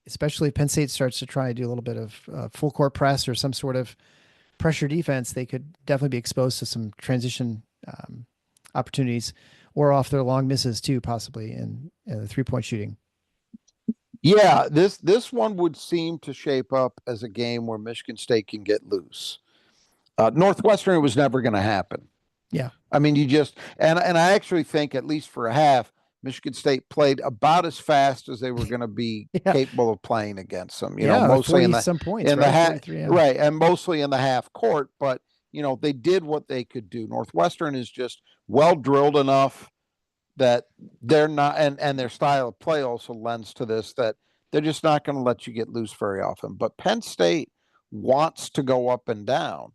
S1: especially if Penn State starts to try to do a little bit of full court press or some sort of pressure defense, they could definitely be exposed to some transition opportunities or off their long misses too, possibly in the 3-point shooting.
S2: Yeah, this one would seem to shape up as a game where Michigan State can get loose. Northwestern, it was never going to happen.
S1: Yeah.
S2: I mean, you just and I actually think at least for a half, Michigan State played about as fast as they were going to be capable of playing against them. Mostly in the
S1: some points,
S2: in
S1: right?
S2: the half,
S1: yeah.
S2: right, and mostly in the half court. But they did what they could do. Northwestern is just well drilled enough that they're not, and their style of play also lends to this, that they're just not going to let you get loose very often. But Penn State wants to go up and down,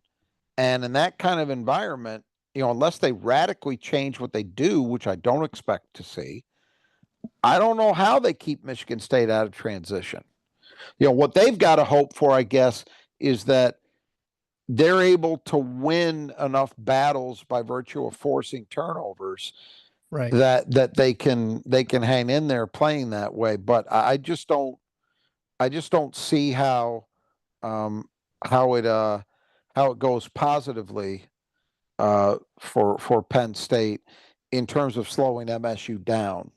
S2: and in that kind of environment, unless they radically change what they do, which I don't expect to see, I don't know how they keep Michigan State out of transition. What they've got to hope for, I guess, is that they're able to win enough battles by virtue of forcing turnovers,
S1: right,
S2: that they can hang in there playing that way. But I just don't see how it goes positively for Penn State in terms of slowing MSU down,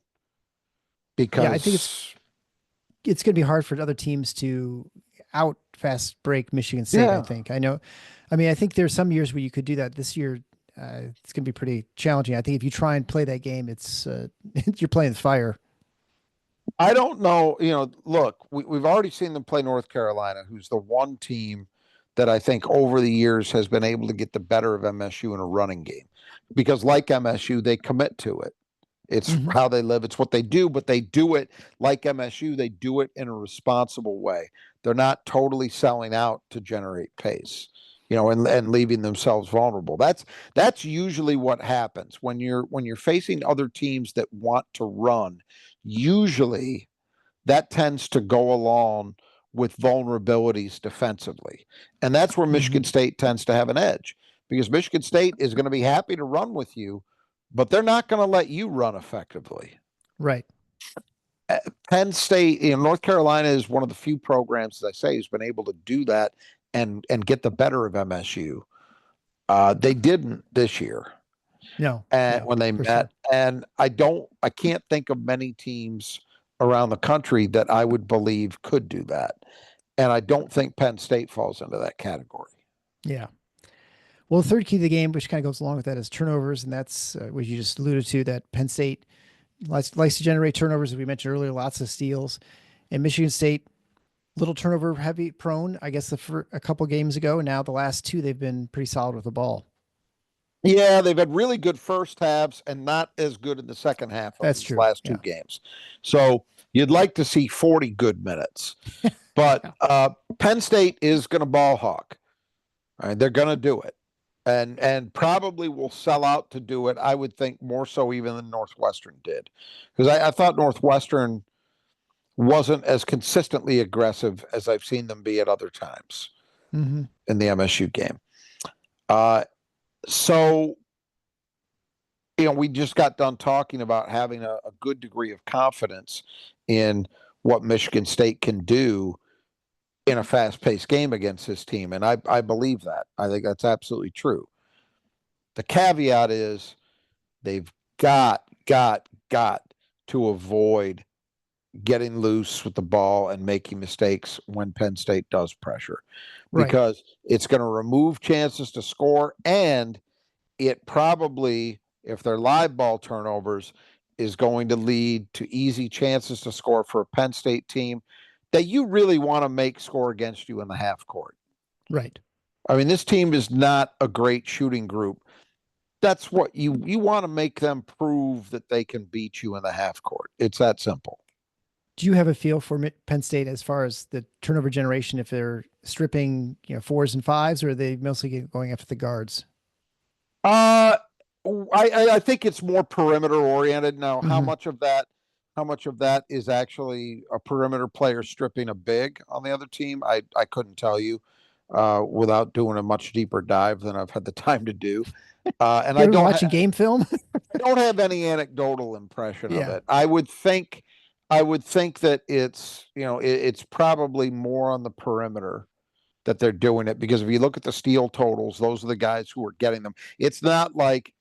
S2: because
S1: I think it's going to be hard for other teams to out fast break Michigan State. Yeah. I think there's some years where you could do that. This year, it's going to be pretty challenging. I think if you try and play that game, it's you're playing with fire.
S2: I don't know. Look, we've already seen them play North Carolina, who's the one team that I think over the years has been able to get the better of MSU in a running game, because like MSU, they commit to it. It's how they live. It's what they do, but they do it like MSU. They do it in a responsible way. They're not totally selling out to generate pace, and leaving themselves vulnerable. That's usually what happens when you're facing other teams that want to run. Usually that tends to go along with vulnerabilities defensively. And that's where Michigan State tends to have an edge, because Michigan State is going to be happy to run with you, but they're not going to let you run effectively.
S1: Right.
S2: Penn State, North Carolina is one of the few programs, as I say, who's been able to do that and get the better of MSU. They didn't this year.
S1: No.
S2: When they met. Sure. And I can't think of many teams around the country that I would believe could do that. And I don't think Penn State falls into that category.
S1: Yeah. Well, the third key to the game, which kind of goes along with that, is turnovers. And that's what you just alluded to, that Penn State likes to generate turnovers, as we mentioned earlier, lots of steals. And Michigan State, little turnover heavy prone, I guess, a couple games ago. And now the last two, they've been pretty solid with the ball.
S2: Yeah, they've had really good first halves and not as good in the second half of these last two games. So you'd like to see 40 good minutes. But Penn State is going to ball hawk. All right, they're going to do it. And probably will sell out to do it, I would think, more so even than Northwestern did. Because I thought Northwestern wasn't as consistently aggressive as I've seen them be at other times in the MSU game. So, we just got done talking about having a good degree of confidence in what Michigan State can do in a fast-paced game against this team. And I believe that. I think that's absolutely true. The caveat is they've got to avoid getting loose with the ball and making mistakes when Penn State does pressure. Because it's going to remove chances to score, and it probably, if they're live ball turnovers, is going to lead to easy chances to score for a Penn State team that you really want to make score against you in the half court.
S1: Right.
S2: I mean, this team is not a great shooting group. That's what you want to make them prove that they can beat you in the half court. It's that simple.
S1: Do you have a feel for Penn State as far as the turnover generation, if they're stripping, fours and fives, or are they mostly going after the guards?
S2: I think it's more perimeter oriented now. How much of that is actually a perimeter player stripping a big on the other team? I couldn't tell you without doing a much deeper dive than I've had the time to do. And I don't
S1: watching game film.
S2: I don't have any anecdotal impression of it. I would think that it's, it's probably more on the perimeter that they're doing it, because if you look at the steal totals, those are the guys who are getting them. It's not like,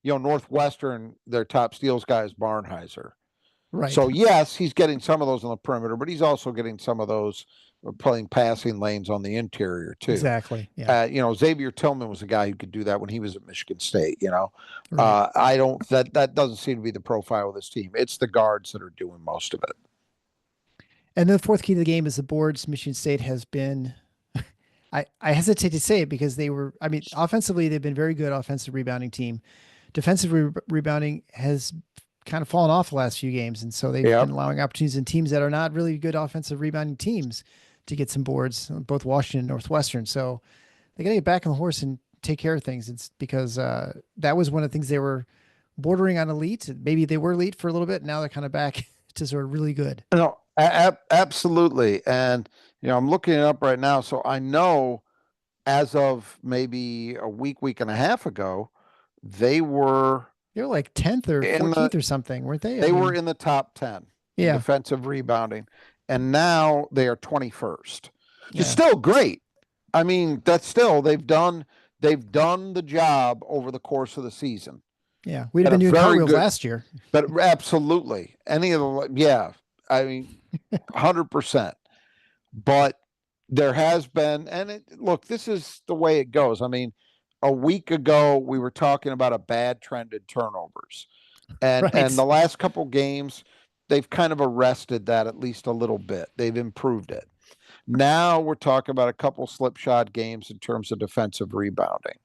S2: Northwestern, their top steals guy is Barnheiser.
S1: Right.
S2: So yes, he's getting some of those on the perimeter, but he's also getting some of those playing passing lanes on the interior too.
S1: Exactly. Yeah.
S2: Xavier Tillman was a guy who could do that when he was at Michigan State.
S1: Right.
S2: That doesn't seem to be the profile of this team. It's the guards that are doing most of it.
S1: And the fourth key to the game is the boards. Michigan State has been, I hesitate to say it because offensively, they've been very good offensive rebounding team. Defensive rebounding has kind of fallen off the last few games. And so they've been allowing opportunities in teams that are not really good offensive rebounding teams to get some boards, both Washington and Northwestern. So they got to get back on the horse and take care of things. It's because that was one of the things they were bordering on elite. Maybe they were elite for a little bit. Now they're kind of back to sort of really good.
S2: No, absolutely. And, I'm looking it up right now. So I know as of maybe a week and a half ago, they were
S1: like 10th or 14th or something, weren't they?
S2: They were in the top 10 in defensive rebounding, and now they are 21st. It's still great. I mean, that's still, they've done the job over the course of the season.
S1: Yeah, we'd have been doing cartwheels last year.
S2: But absolutely. Any of the, I mean, 100%. But there has been, and look, this is the way it goes. I mean, a week ago, we were talking about a bad trend in turnovers. And the last couple games, they've kind of arrested that at least a little bit. They've improved it. Now we're talking about a couple slipshod games in terms of defensive rebounding.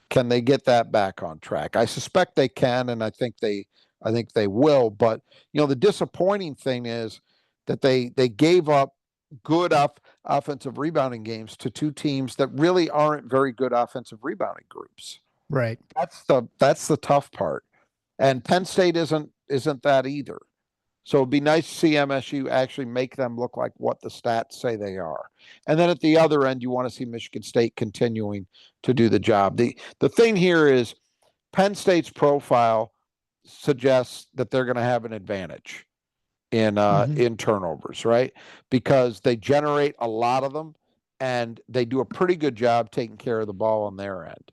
S2: Can they get that back on track? I suspect they can, and I think they will. But the disappointing thing is that they gave up good offensive rebounding games to two teams that really aren't very good offensive rebounding groups.
S1: Right.
S2: That's the tough part. And Penn State isn't that either. So it'd be nice to see MSU actually make them look like what the stats say they are. And then at the other end, you want to see Michigan State continuing to do the job. The thing here is Penn State's profile suggests that they're going to have an advantage in turnovers, right? Because they generate a lot of them and they do a pretty good job taking care of the ball on their end.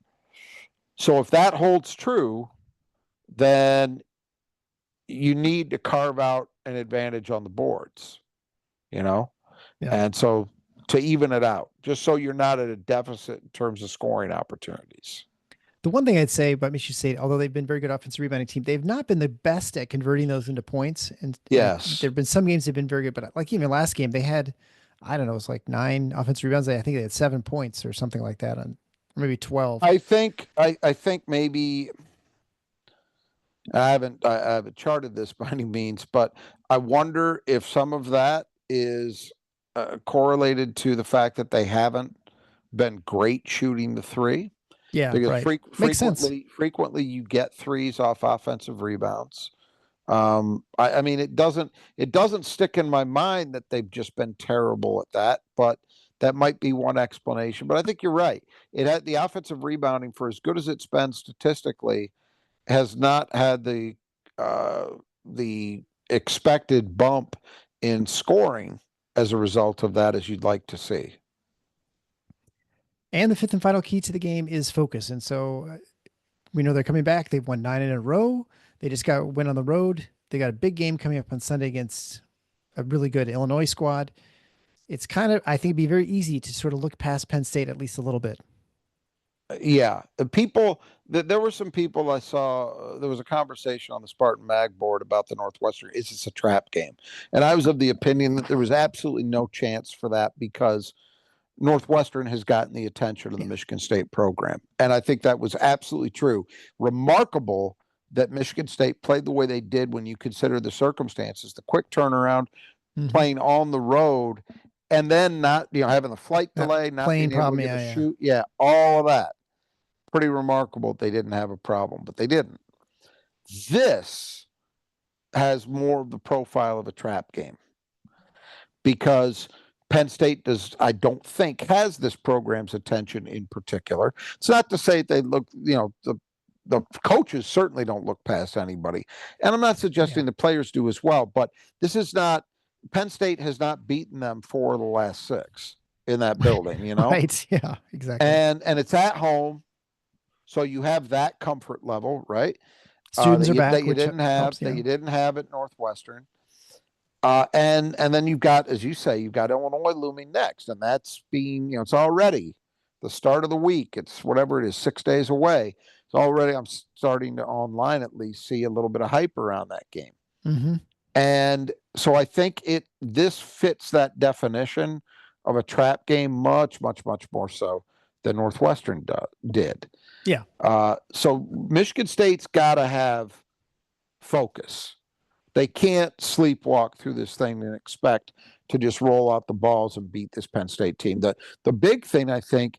S2: So if that holds true, then you need to carve out an advantage on the boards, Yeah. And so to even it out, just so you're not at a deficit in terms of scoring opportunities.
S1: The one thing I'd say about Michigan State, although they've been very good offensive rebounding team, they've not been the best at converting those into points. And
S2: yes,
S1: there have been some games they've been very good, but like even last game, they had, I don't know, it was like 9 offensive rebounds. I think they had 7 points or something like that, or maybe 12.
S2: I think maybe I haven't charted this by any means, but I wonder if some of that is correlated to the fact that they haven't been great shooting the three.
S1: Yeah,
S2: because
S1: right. Makes sense.
S2: frequently you get threes off offensive rebounds. I mean, it doesn't stick in my mind that they've just been terrible at that, but that might be one explanation. But I think you're right. It had the offensive rebounding, for as good as it's been statistically, has not had the expected bump in scoring as a result of that as you'd like to see.
S1: And the fifth and final key to the game is focus. And so we know they're coming back. They've won 9 in a row. They just went on the road. They got a big game coming up on Sunday against a really good Illinois squad. It's kind of, I think it'd be very easy to sort of look past Penn State at least a little bit.
S2: Yeah. There were some people I saw, there was a conversation on the Spartan Mag board about the Northwestern. Is this a trap game? And I was of the opinion that there was absolutely no chance for that because Northwestern has gotten the attention of the Michigan State program. And I think that was absolutely true. Remarkable that Michigan State played the way they did when you consider the circumstances, the quick turnaround, playing on the road, and then not, having the flight delay, not being able to get a shoot. Yeah, all of that. Pretty remarkable they didn't have a problem, but they didn't. This has more of the profile of a trap game because Penn State I don't think, has this program's attention in particular. It's not to say they look, the coaches certainly don't look past anybody. And I'm not suggesting the players do as well, but this is not, Penn State has not beaten them 4 of the last 6 in that building,
S1: Right. Yeah, exactly.
S2: And it's at home. So you have that comfort level, right?
S1: Students are back,
S2: that you didn't have at Northwestern. And then you've got, as you say, you've got Illinois looming next, and that's being, it's already the start of the week. It's whatever it is, 6 days away. It's already, I'm starting to online at least see a little bit of hype around that game. And so I think this fits that definition of a trap game much, much, much more so than Northwestern did.
S1: Yeah.
S2: So Michigan State's got to have focus. They can't sleepwalk through this thing and expect to just roll out the balls and beat this Penn State team. The big thing, I think,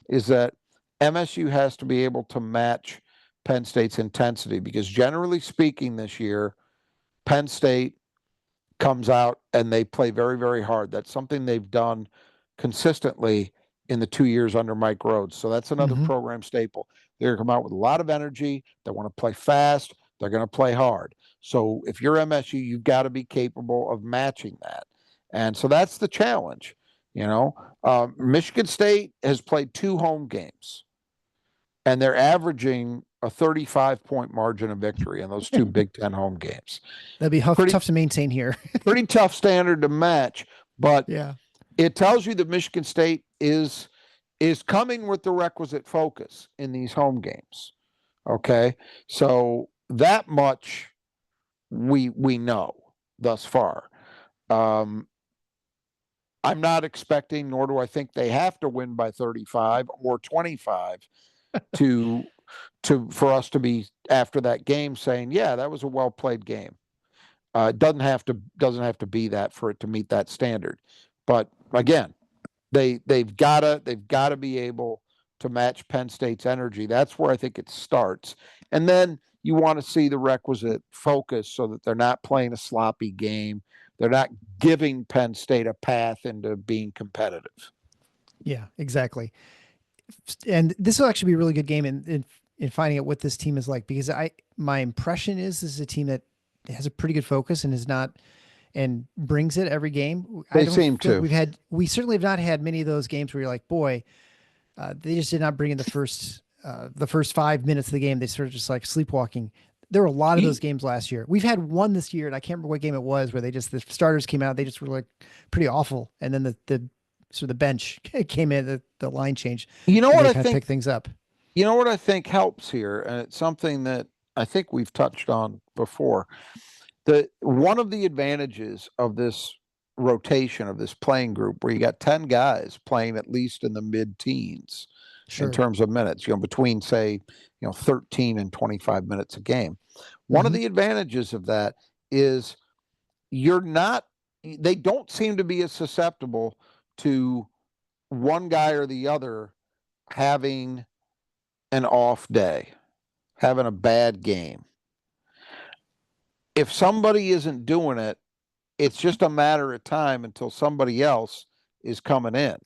S2: is that MSU has to be able to match Penn State's intensity because generally speaking this year, Penn State comes out and they play very, very hard. That's something they've done consistently in the 2 years under Mike Rhodes. So that's another program staple. They're going to come out with a lot of energy. They want to play fast. They're going to play hard. So if you're MSU, you've got to be capable of matching that. And so that's the challenge. Michigan State has played 2 home games, and they're averaging a 35-point margin of victory in those 2 Big Ten home games.
S1: That'd be tough to maintain here.
S2: Pretty tough standard to match, but
S1: yeah,
S2: it tells you that Michigan State is coming with the requisite focus in these home games. Okay, so that much we know thus far. I'm not expecting, nor do I think they have to win by 35 or 25 to for us to be after that game saying, yeah, that was a well played game. It doesn't have to be that for it to meet that standard. But again, they've gotta be able to match Penn State's energy. That's where I think it starts. And then you want to see the requisite focus so that they're not playing a sloppy game. They're not giving Penn State a path into being competitive.
S1: Yeah, exactly. And this will actually be a really good game in finding out what this team is like, because my impression is this is a team that has a pretty good focus and is not and brings it every game.
S2: They
S1: I don't
S2: seem
S1: feel
S2: to.
S1: like we certainly have not had many of those games where you're like, boy, they just did not bring in the first 5 minutes of the game. They sort of just like sleepwalking. There were a lot of those games last year. We've had one this year, and I can't remember what game it was, where the starters came out. They just were like pretty awful, and then the bench came in. The line changed.
S2: You know
S1: and
S2: what
S1: they
S2: I
S1: kind of
S2: think?
S1: picked things up.
S2: You know what I think helps here, and it's something that I think we've touched on before. One of the advantages of this rotation of this playing group, where you got 10 guys playing at least in the mid-teens in
S1: Sure.
S2: terms of minutes, between say, 13 and 25 minutes a game. One of the advantages of that is they don't seem to be as susceptible to one guy or the other having an off day, having a bad game. If somebody isn't doing it, it's just a matter of time until somebody else is coming in.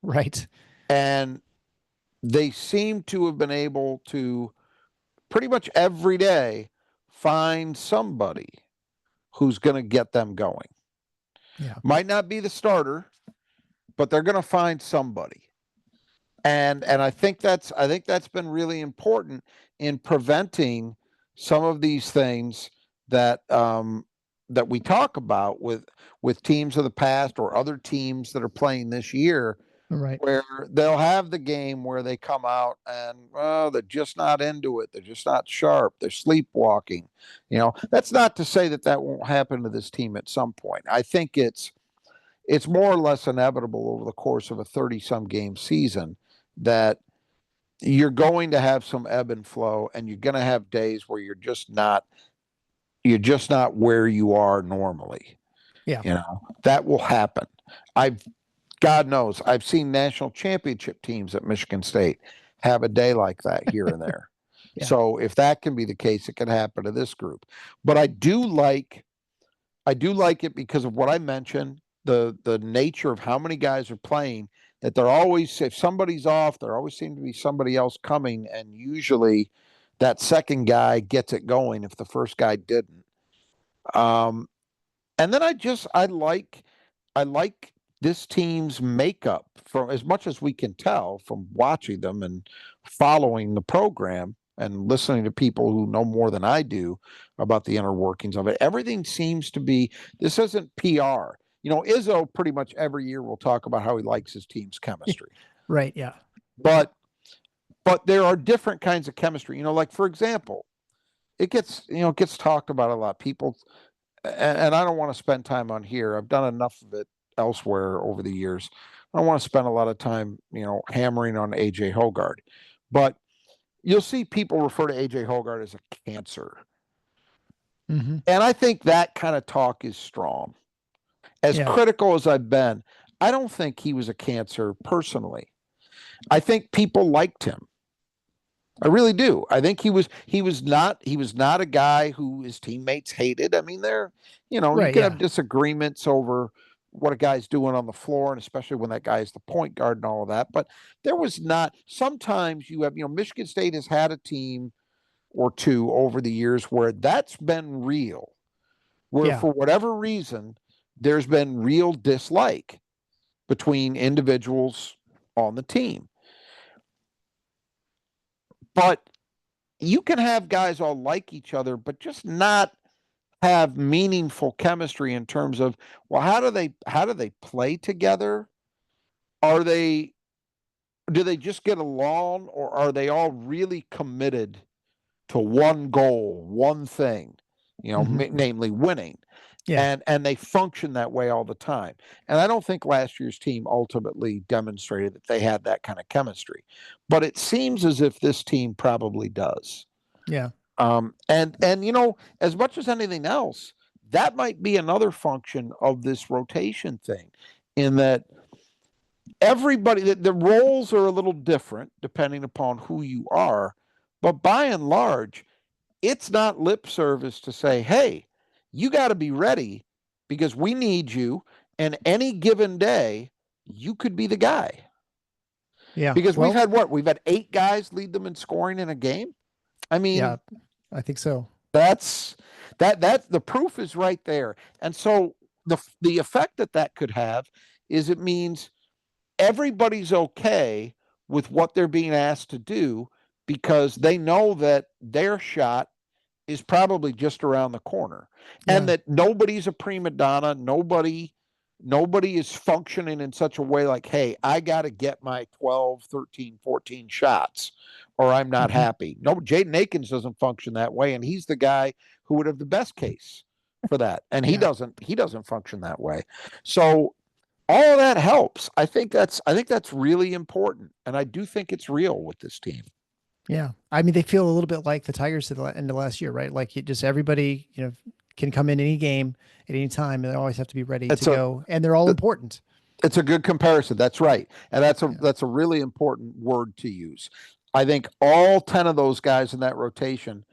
S1: Right.
S2: And they seem to have been able to pretty much every day find somebody who's going to get them going.
S1: Yeah.
S2: Might not be the starter, but they're going to find somebody. And I think that's been really important in preventing some of these things that that we talk about with teams of the past or other teams that are playing this year,
S1: Right.
S2: where they'll have the game where they come out and they're just not into it. They're just not sharp. They're sleepwalking. That's not to say that won't happen to this team at some point. I think it's more or less inevitable over the course of a 30-some game season that you're going to have some ebb and flow, and you're going to have days where you're just not where you are normally.
S1: Yeah.
S2: That will happen. God knows, I've seen national championship teams at Michigan State have a day like that here and there.
S1: Yeah.
S2: So if that can be the case, it can happen to this group. But I do like it because of what I mentioned, the nature of how many guys are playing, that they're always, if somebody's off, there always seems to be somebody else coming, and usually that second guy gets it going if the first guy didn't. And then I like this team's makeup, from as much as we can tell from watching them and following the program and listening to people who know more than I do about the inner workings of it. Everything seems to be, this isn't PR. Izzo pretty much every year will talk about how he likes his team's chemistry.
S1: Right. Yeah.
S2: But there are different kinds of chemistry. Like, for example, it gets talked about a lot. People, and I don't want to spend time on here. I've done enough of it elsewhere over the years. I don't want to spend a lot of time, hammering on AJ Hoggard. But you'll see people refer to AJ Hoggard as a cancer.
S1: Mm-hmm.
S2: And I think that kind of talk is strong. As critical as I've been, I don't think he was a cancer personally. I think people liked him. I really do. I think he was not a guy who his teammates hated. I mean, you can have disagreements over what a guy's doing on the floor, and especially when that guy is the point guard and all of that. But there was not, sometimes you have, Michigan State has had a team or two over the years where that's been real, where for whatever reason, there's been real dislike between individuals on the team. But you can have guys all like each other, but just not have meaningful chemistry in terms of, well, how do they play together? Do they just get along, or are they all really committed to one goal, one thing, namely winning?
S1: Yeah.
S2: and they function that way all the time. And I don't think last year's team ultimately demonstrated that they had that kind of chemistry, but it seems as if this team probably does.
S1: Yeah.
S2: And as much as anything else, that might be another function of this rotation thing, in that everybody, the roles are a little different depending upon who you are, but by and large, it's not lip service to say, hey, you got to be ready because we need you. And any given day, you could be the guy.
S1: Yeah.
S2: Because we've
S1: Well,
S2: had what? We've had 8 guys lead them in scoring in a game. I
S1: yeah,
S2: mean,
S1: I think so.
S2: that's that the proof is right there. And so the effect that could have is it means everybody's okay with what they're being asked to do because they know that their shot is probably just around the corner, and
S1: Yeah.
S2: that nobody's a prima donna. Nobody is functioning in such a way like, hey, I got to get my 12, 13, 14 shots or I'm not
S1: Hmm.
S2: happy. No, Jaden Akins doesn't function that way, and he's the guy who would have the best case for that. And he
S1: Yeah.
S2: doesn't function that way. So all of that helps. I think that's really important, and I do think it's real with this team.
S1: Yeah. I mean, they feel a little bit like the Tigers at the end of last year, right? Like just everybody, can come in any game at any time and they always have to be ready to
S2: It's a
S1: go. And they're all important.
S2: it's a good comparison. That's right. And that's a
S1: Yeah.
S2: that's a really important word to use. I think all 10 of those guys in that rotation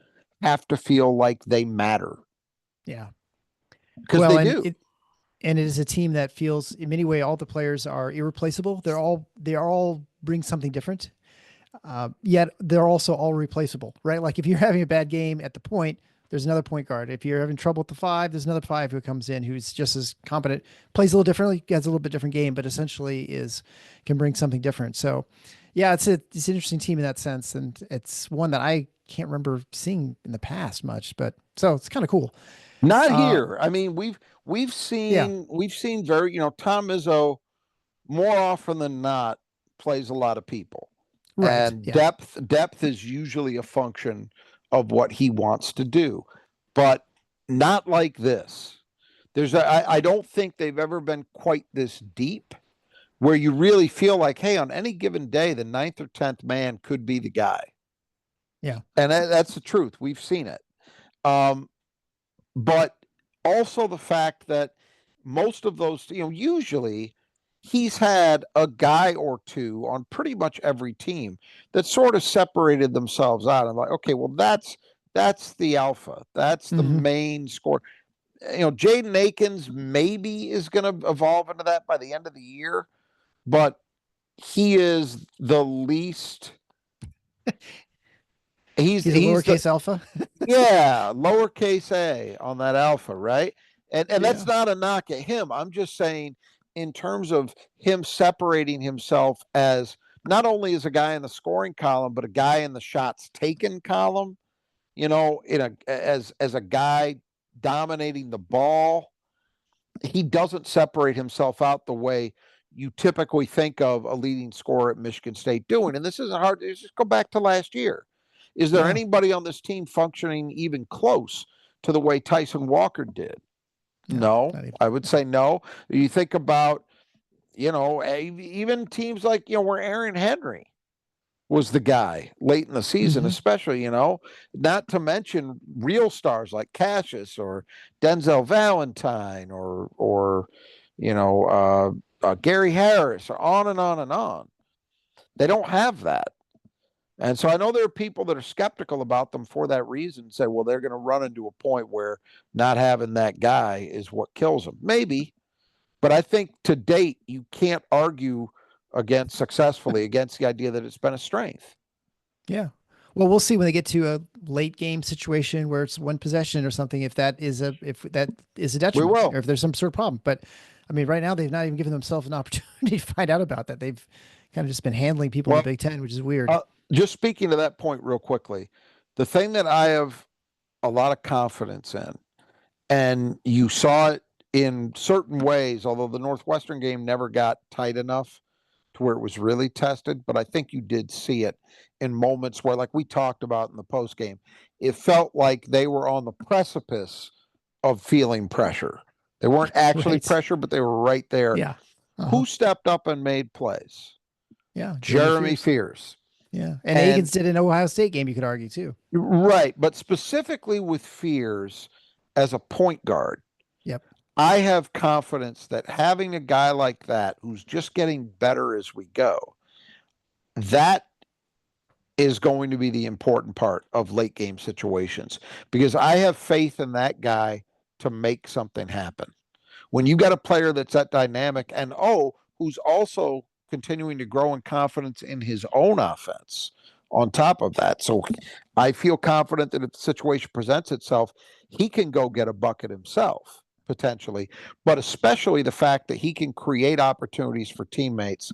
S2: have to feel like they matter,
S1: Yeah.
S2: because
S1: Well,
S2: they do.
S1: and it is a team that feels in many ways all the players are irreplaceable. They all bring something different. Yet they're also all replaceable, right? Like if you're having a bad game at the point, there's another point guard. If you're having trouble at the five, there's another five who comes in who's just as competent, plays a little differently, has a little bit different game, but essentially is can bring something different. So, yeah, it's an interesting team in that sense, and it's one that I can't remember seeing in the past much, but so it's kind of cool.
S2: Not
S1: Uh,
S2: here. I mean, we've
S1: yeah,
S2: seen we've seen very, Tom Izzo more often than not plays a lot of people.
S1: right,
S2: And
S1: yeah,
S2: depth is usually a function of what he wants to do. But not like this. I don't think they've ever been quite this deep, where you really feel like, hey, on any given day, the ninth or 10th man could be the guy.
S1: yeah,
S2: And that's the truth. We've seen it. Um, but also the fact that most of those, usually he's had a guy or two on pretty much every team that sort of separated themselves out and like, okay, well, that's the alpha. That's the
S1: hmm,
S2: main score. Jaden Akins maybe is going to evolve into that by the end of the year, but he is the least. He's
S1: he's a
S2: he's the
S1: lowercase alpha.
S2: Yeah, lowercase a on that alpha, right? And that's
S1: Yeah,
S2: not a knock at him. I'm just saying, in terms of him separating himself as not only as a guy in the scoring column, but a guy in the shots taken column. As a guy dominating the ball, he doesn't separate himself out the way you typically think of a leading scorer at Michigan State doing. And this isn't hard. Just go back to last year. Is there
S1: yeah,
S2: anybody on this team functioning even close to the way Tyson Walker did?
S1: no,
S2: No,
S1: not even.
S2: I would say no. You think about, even teams like, where Aaron Henry was the guy late in the season,
S1: Hmm.
S2: especially, not to mention real stars like Cassius or Denzel Valentine or Gary Harris, or on and on and on. They don't have that. And so I know there are people that are skeptical about them for that reason, say, well, they're going to run into a point where not having that guy is what kills them. Maybe, but I think to date, you can't argue successfully against the idea that it's been a strength.
S1: Yeah. Well, we'll see when they get to a late game situation where it's one possession or something, if that is a
S2: We
S1: detriment or
S2: will.
S1: if there's some sort of problem. But I mean, right now they've not even given themselves an opportunity to find out about that. They've kind of just been handling people in the
S2: Well,
S1: Big Ten, which is weird.
S2: uh, just speaking to that point real quickly, the thing that I have a lot of confidence in, and you saw it in certain ways, although the Northwestern game never got tight enough to where it was really tested, but I think you did see it in moments where, like we talked about in the post game, it felt like they were on the precipice of feeling pressure. They weren't actually
S1: Right.
S2: pressure, but they were right there.
S1: Yeah. Uh-huh.
S2: Who stepped up and made plays?
S1: Yeah. Jeremy
S2: Jeremy
S1: Fears.
S2: Fears.
S1: Yeah. And
S2: And
S1: Agans did an Ohio State game, you could argue too.
S2: right, but specifically with Fears as a point guard,
S1: Yep.
S2: I have confidence that having a guy like that who's just getting better as we go, that is going to be the important part of late game situations, because I have faith in that guy to make something happen. When you got a player that's that dynamic and who's also continuing to grow in confidence in his own offense on top of that. So I feel confident that if the situation presents itself, he can go get a bucket himself potentially, but especially the fact that he can create opportunities for teammates.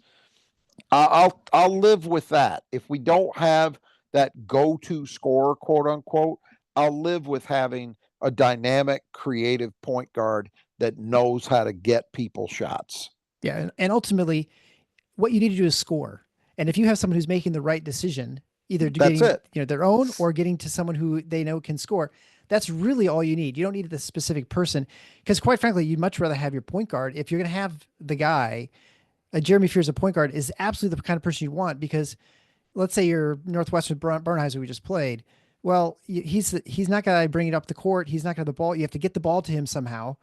S2: I'll live with that. If we don't have that go-to scorer, quote unquote, I'll live with having a dynamic, creative point guard that knows how to get people shots.
S1: Yeah. And ultimately, what you need to do is score. And if you have someone who's making the right decision, either
S2: That's
S1: getting,
S2: it.
S1: their own or getting to someone who they know can score, that's really all you need. You don't need the specific person, because quite frankly, you'd much rather have your point guard. If you're going to have the guy, Jeremy Fears, a point guard, is absolutely the kind of person you want, because let's say you're Northwestern Bernheim, we just played. Well, he's not going to bring it up the court. He's not going to have the ball. You have to get the ball to him somehow.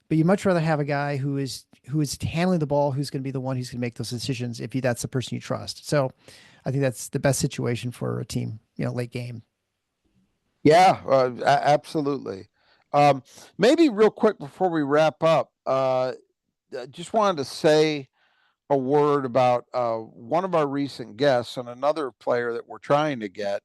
S1: But you much rather have a guy who is handling the ball, who's going to be the one who's going to make those decisions if that's the person you trust. So I think that's the best situation for a team, late game.
S2: Yeah, absolutely. Maybe real quick before we wrap up, just wanted to say a word about one of our recent guests and another player that we're trying to get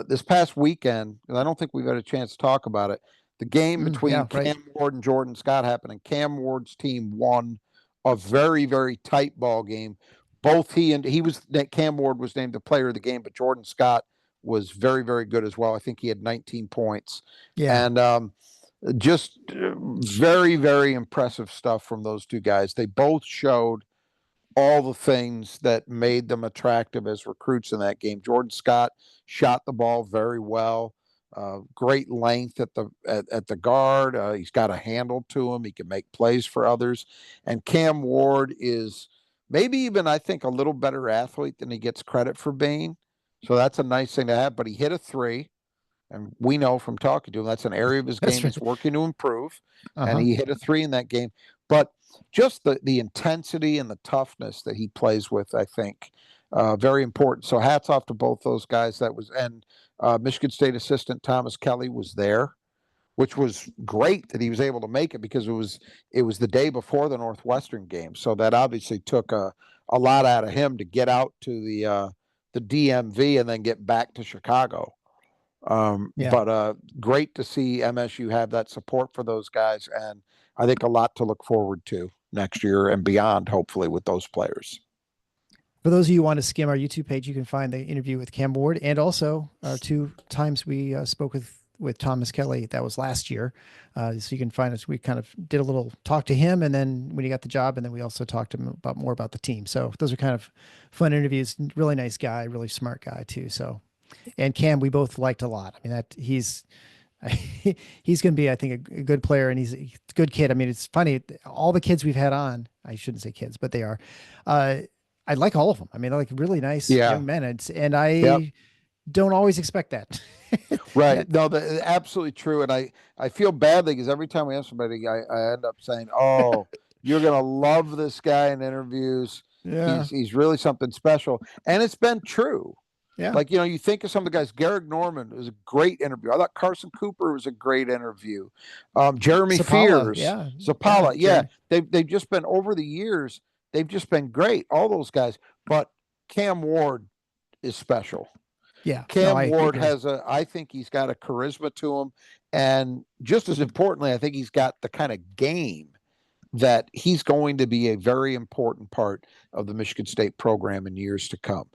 S2: this past weekend. And I don't think we've had a chance to talk about it. The game between
S1: Yeah, right.
S2: Cam Ward and Jordan Scott happened, and Cam Ward's team won a very, very tight ball game. Both Cam Ward was named the player of the game, but Jordan Scott was very, very good as well. I think he had 19 points.
S1: Yeah.
S2: And just very, very impressive stuff from those two guys. They both showed all the things that made them attractive as recruits in that game. Jordan Scott shot the ball very well. Great length at the guard. He's got a handle to him. He can make plays for others. And Cam Ward is maybe even, I think, a little better athlete than he gets credit for being. So that's a nice thing to have. But he hit a three. And we know from talking to him, that's an area of his game
S1: right.
S2: he's working to improve.
S1: Uh-huh.
S2: And he hit a three in that game. But just the intensity and the toughness that he plays with, I think, very important. So hats off to both those guys. And Michigan State assistant Thomas Kelly was there, which was great that he was able to make it, because it was the day before the Northwestern game. So that obviously took a lot out of him to get out to the DMV and then get back to Chicago. But great to see MSU have that support for those guys, and I think a lot to look forward to next year and beyond, hopefully, with those players.
S1: For those of you who want to skim our YouTube page, you can find the interview with Cam Ward, and also 2 times we spoke with Thomas Kelly. That was last year. So you can find us. We kind of did a little talk to him, and then when he got the job, and then we also talked to him more about the team. So those are kind of fun interviews. Really nice guy, really smart guy too. So, and Cam, we both liked a lot. I mean, that he's going to be, I think, a good player, and he's a good kid. I mean, it's funny. All the kids we've had on, I shouldn't say kids, but they are, I like all of them. I mean, they're like really nice young men. And I don't always expect that.
S2: Right. No, absolutely true. And I feel badly because every time we have somebody, I end up saying, "Oh, you're going to love this guy in interviews.
S1: Yeah.
S2: He's really something special." And it's been true.
S1: Yeah.
S2: Like, you think of some of the guys. Garrick Norman was a great interview. I thought Carson Cooper was a great interview. Jeremy
S1: Sapala,
S2: Fears,
S1: yeah.
S2: Zapala, yeah. They've just been, over the years, they've just been great, all those guys. But Cam Ward is special.
S1: Yeah.
S2: Cam Ward I think he's got a charisma to him. And just as importantly, I think he's got the kind of game that he's going to be a very important part of the Michigan State program in years to come.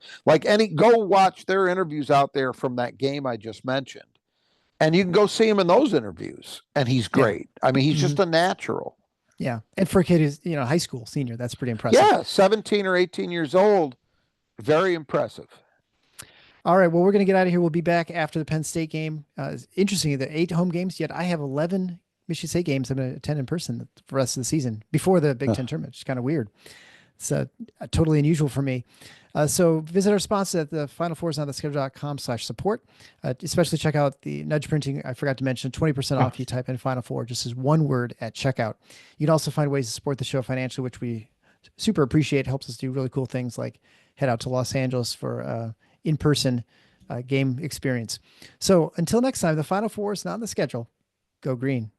S2: Go watch their interviews out there from that game I just mentioned. And you can go see him in those interviews. And he's great. Yeah. I mean, he's just a natural.
S1: Yeah. And for a kid who's, high school senior, that's pretty impressive.
S2: Yeah. 17 or 18 years old. Very impressive.
S1: All right. Well, we're going to get out of here. We'll be back after the Penn State game. Interesting, the 8 home games, yet I have 11 Michigan State games I'm going to attend in person for the rest of the season before the Big Ten tournament. It's kind of weird. It's totally unusual for me. So visit our sponsor at the Final Four is on the schedule.com/support. Especially check out the Nudge Printing. I forgot to mention 20% off. You type in Final Four, just as one word at checkout. You can also find ways to support the show financially, which we super appreciate. It helps us do really cool things like head out to Los Angeles for in-person game experience. So until next time, the Final Four is not on the schedule. Go green.